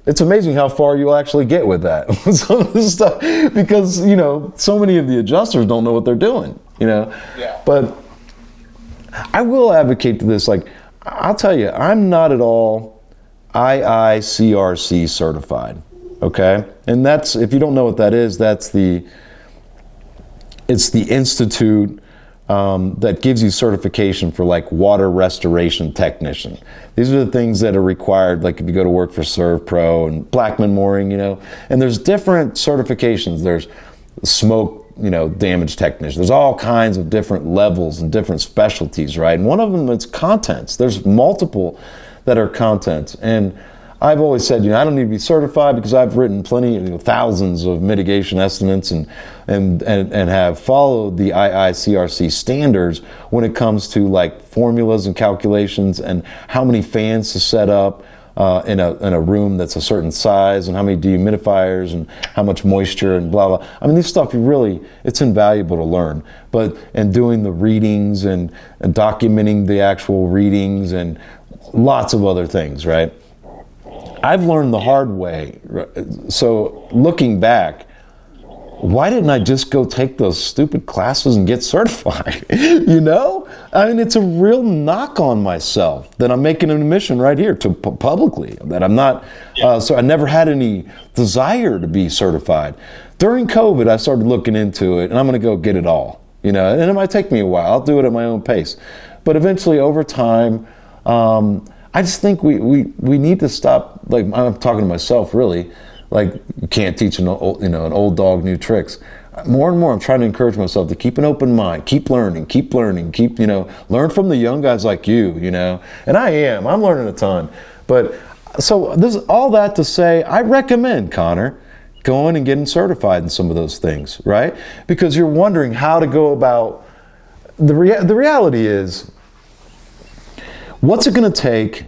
it's amazing how far you'll actually get with that. Some of this stuff, because, you know, so many of the adjusters don't know what they're doing, you know. Yeah. But I will advocate to this, like, I'll tell you, I'm not at all IICRC certified, okay? And that's, if you don't know what that is, it's the institute that gives you certification for like water restoration technician. These are the things that are required, like if you go to work for ServPro and Blackman Mooring, you know, and there's different certifications. There's smoke, you know, damage technician. There's all kinds of different levels and different specialties, right? And one of them is contents. There's multiple that are contents. And I've always said, you know, I don't need to be certified because I've written plenty, thousands of mitigation estimates and have followed the IICRC standards when it comes to like formulas and calculations and how many fans to set up in a room that's a certain size and how many dehumidifiers and how much moisture and blah, blah. I mean, this stuff, it's invaluable to learn. And doing the readings and documenting the actual readings and lots of other things, right? I've learned the hard way. So looking back, why didn't I just go take those stupid classes and get certified? You know? I mean, it's a real knock on myself that I'm making an admission right here to publicly that I'm not, so I never had any desire to be certified. During COVID, I started looking into it and I'm going to go get it all, you know, and it might take me a while. I'll do it at my own pace. But eventually over time, I just think we need to stop, like I'm talking to myself really, like you can't teach an old dog new tricks. More and more I'm trying to encourage myself to keep an open mind, keep learning, learn from the young guys like you know, and I'm learning a ton. But so this is all that to say, I recommend, Connor, going and getting certified in some of those things, right? Because you're wondering how to go about, the reality is, what's it going to take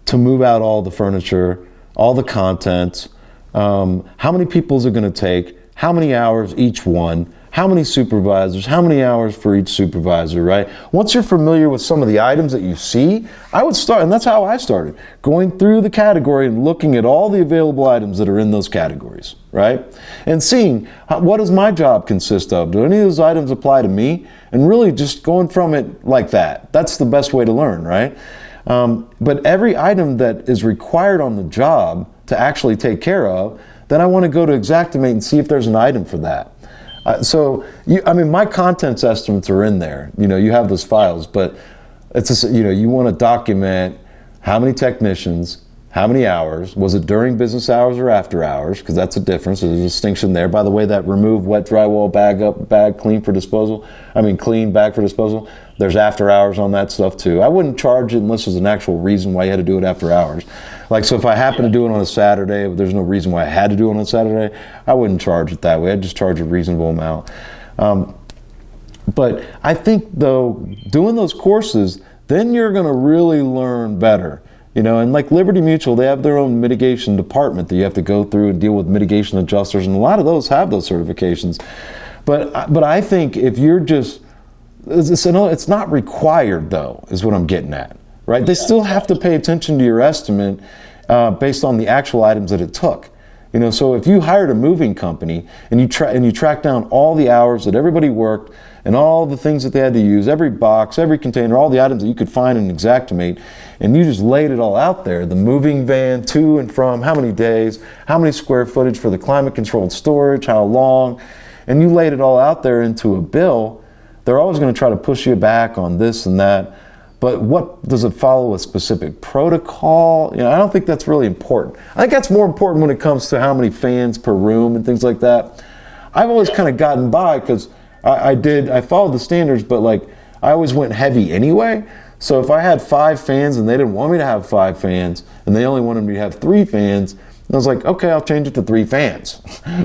to move out all the furniture, all the contents? How many people is it going to take? How many hours each one? How many supervisors? How many hours for each supervisor, right? Once you're familiar with some of the items that you see, I would start, and that's how I started, going through the category and looking at all the available items that are in those categories, right? And seeing what does my job consist of? Do any of those items apply to me? And really just going from it like that. That's the best way to learn, right? But every item that is required on the job to actually take care of, then I want to go to Xactimate and see if there's an item for that. My contents estimates are in there. You know, you have those files, but it's just, you know, you want to document how many technicians, how many hours, was it during business hours or after hours? Because that's a difference. There's a distinction there. By the way, that remove wet drywall bag clean for disposal. Clean bag for disposal. There's after hours on that stuff too. I wouldn't charge it unless there's an actual reason why you had to do it after hours. Like, so if I happen to do it on a Saturday, but there's no reason why I had to do it on a Saturday, I wouldn't charge it that way. I'd just charge a reasonable amount. But I think though, doing those courses, then you're going to really learn better. You know, and like Liberty Mutual, they have their own mitigation department that you have to go through and deal with mitigation adjusters, and a lot of those have those certifications. But I think if you're just, it's not required though, is what I'm getting at. right? They still have to pay attention to your estimate based on the actual items that it took. You know, so if you hired a moving company and you track down all the hours that everybody worked and all the things that they had to use, every box, every container, all the items that you could find in Xactimate, and you just laid it all out there, the moving van to and from, how many days, how many square footage for the climate controlled storage, how long, and you laid it all out there into a bill, they're always going to try to push you back on this and that. But what does it follow a specific protocol? You know, I don't think that's really important. I think that's more important when it comes to how many fans per room and things like that. I've always kind of gotten by because I followed the standards, but like I always went heavy anyway. So if I had 5 fans and they didn't want me to have 5 fans and they only wanted me to have 3 fans, I was like, okay, I'll change it to 3 fans.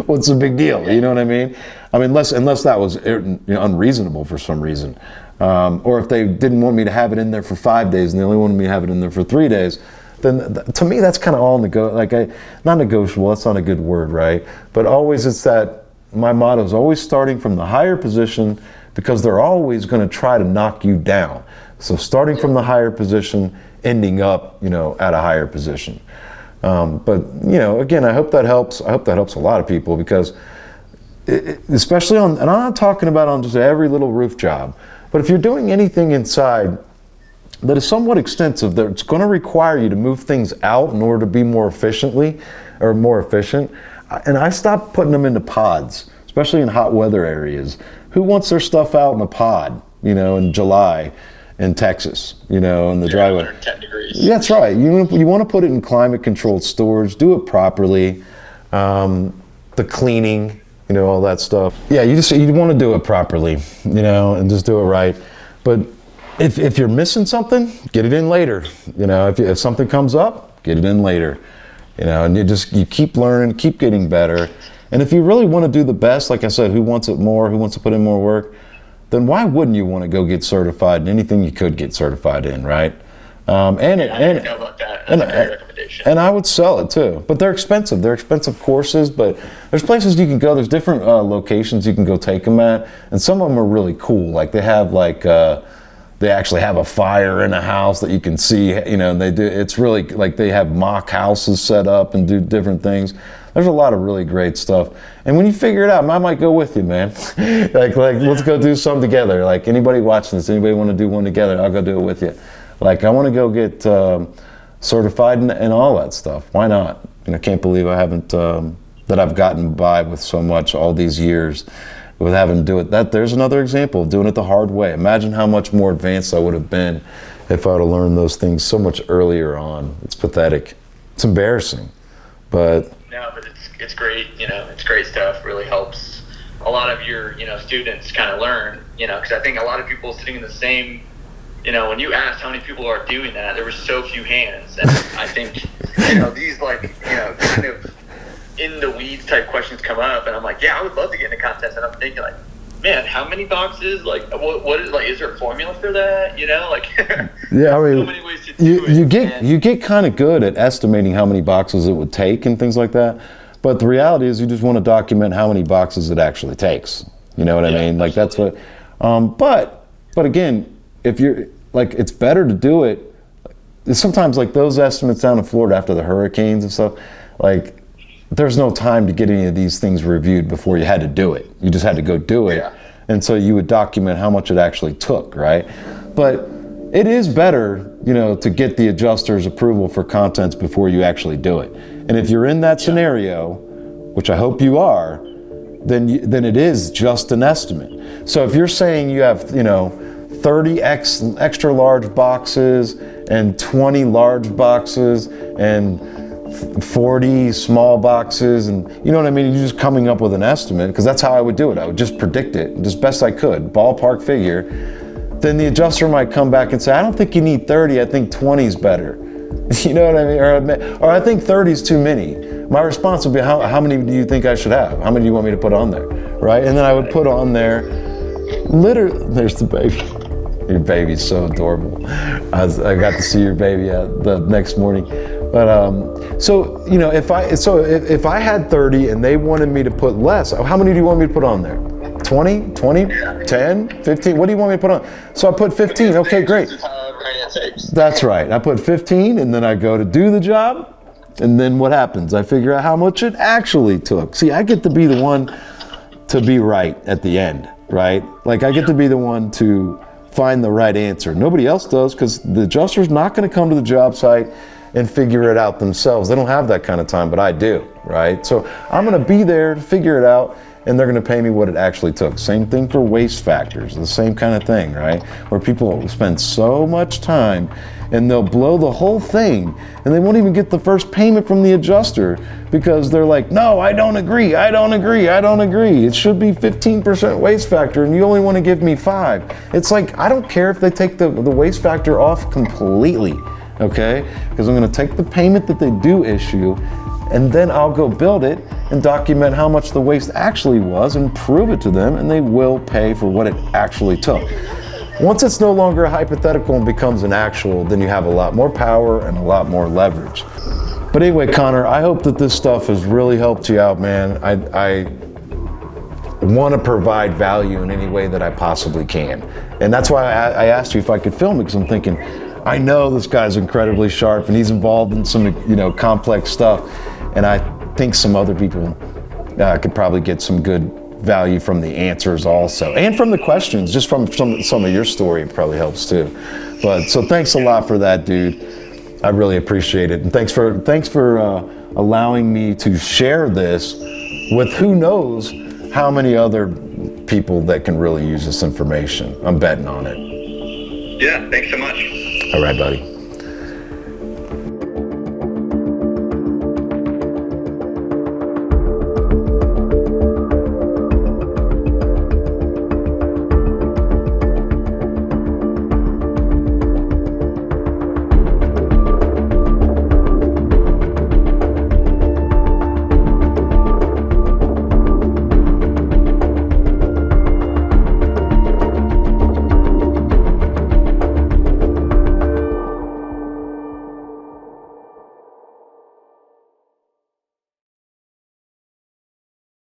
What's the big deal? You know what I mean? I mean, unless that was unreasonable for some reason. Or if they didn't want me to have it in there for 5 days and they only wanted me to have it in there for 3 days, then to me that's kind of all not negotiable. That's not a good word, right? But always it's that my motto is always starting from the higher position because they're always going to try to knock you down. So starting from the higher position, ending up, at a higher position. But again, I hope that helps. I hope that helps a lot of people because especially and I'm not talking about on just every little roof job. But if you're doing anything inside that is somewhat extensive, that it's going to require you to move things out in order to be more efficient. And I stopped putting them into pods, especially in hot weather areas. Who wants their stuff out in a pod, in July in Texas, in the driveway? 110 degrees. Yeah, that's right. You want to put it in climate controlled storage, do it properly, the cleaning, all that stuff. Yeah, you want to do it properly, and just do it right. But if you're missing something, get it in later. If something comes up, get it in later. And you keep learning, keep getting better. And if you really want to do the best, like I said, who wants it more, who wants to put in more work, then why wouldn't you want to go get certified in anything you could get certified in, right? I didn't know about that. That's a great recommendation. And I would sell it too. But they're expensive. They're expensive courses, but there's places you can go. There's different locations you can go take them at. And some of them are really cool. Like they have they actually have a fire in a house that you can see, and they do, it's really like they have mock houses set up and do different things. There's a lot of really great stuff. And when you figure it out, I might go with you, man. like let's go do some together. Like anybody watching this, anybody want to do one together, I'll go do it with you. Like I want to go get certified and all that stuff. Why not? I can't believe I haven't, that I've gotten by with so much all these years with having to do it. There's another example of doing it the hard way. Imagine how much more advanced I would have been if I would have learned those things so much earlier on. It's pathetic. It's embarrassing, but. No, but it's great. It's great stuff. Really helps a lot of your, students kind of learn, because I think a lot of people sitting in the same, when you asked how many people are doing that, there were so few hands. And I think, these kind of in the weeds type questions come up, and I'm like, yeah, I would love to get in a contest. And I'm thinking like, man, how many boxes? Like, what is is there a formula for that? Yeah, I mean, so many ways to do it. You get kind of good at estimating how many boxes it would take and things like that. But the reality is, you just want to document how many boxes it actually takes. You know what I mean? Like absolutely. That's what. But again, if you're it's better to do it. Sometimes those estimates down in Florida after the hurricanes and stuff, there's no time to get any of these things reviewed before you had to do it. You just had to go do it. Yeah. And so you would document how much it actually took, right? But it is better, to get the adjuster's approval for contents before you actually do it. And if you're in that scenario, which I hope you are, then it is just an estimate. So if you're saying you have, 30 extra large boxes and 20 large boxes and 40 small boxes, and you know what I mean? You're just coming up with an estimate, because that's how I would do it. I would just predict it as best I could, ballpark figure. Then the adjuster might come back and say, I don't think you need 30, I think 20 is better. You know what I mean? Or I think 30 is too many. My response would be, how many do you think I should have? How many do you want me to put on there? Right? And then I would put on there, literally, there's the baby. Your baby's so adorable. I got to see your baby the next morning. But so if I had 30 and they wanted me to put less, how many do you want me to put on there? 20, 10, 15? What do you want me to put on? So I put 15. Okay, great. right answer. That's right. I put 15 and then I go to do the job. And then what happens? I figure out how much it actually took. See, I get to be the one to be right at the end, right? Like I get to be the one to find the right answer. Nobody else does, because the adjuster's not going to come to the job site and figure it out themselves. They don't have that kind of time, but I do, right? So I'm going to be there to figure it out, and they're going to pay me what it actually took. Same thing for waste factors, the same kind of thing, right? Where people spend so much time and they'll blow the whole thing and they won't even get the first payment from the adjuster because they're like, no, I don't agree. It should be 15% waste factor and you only want to give me 5. It's like, I don't care if they take the waste factor off completely, okay? Because I'm going to take the payment that they do issue and then I'll go build it and document how much the waste actually was and prove it to them, and they will pay for what it actually took. Once it's no longer a hypothetical and becomes an actual, then you have a lot more power and a lot more leverage. But anyway, Connor, I hope that this stuff has really helped you out, man. I want to provide value in any way that I possibly can. And that's why I asked you if I could film it, because I'm thinking, I know this guy's incredibly sharp and he's involved in some, complex stuff. And I think some other people could probably get some good value from the answers also, and from the questions, just from some of your story. It probably helps too. But so thanks a lot for that, dude. I really appreciate it, and thanks for allowing me to share this with who knows how many other people that can really use this information. I'm betting on it. Yeah, thanks so much. All right, buddy.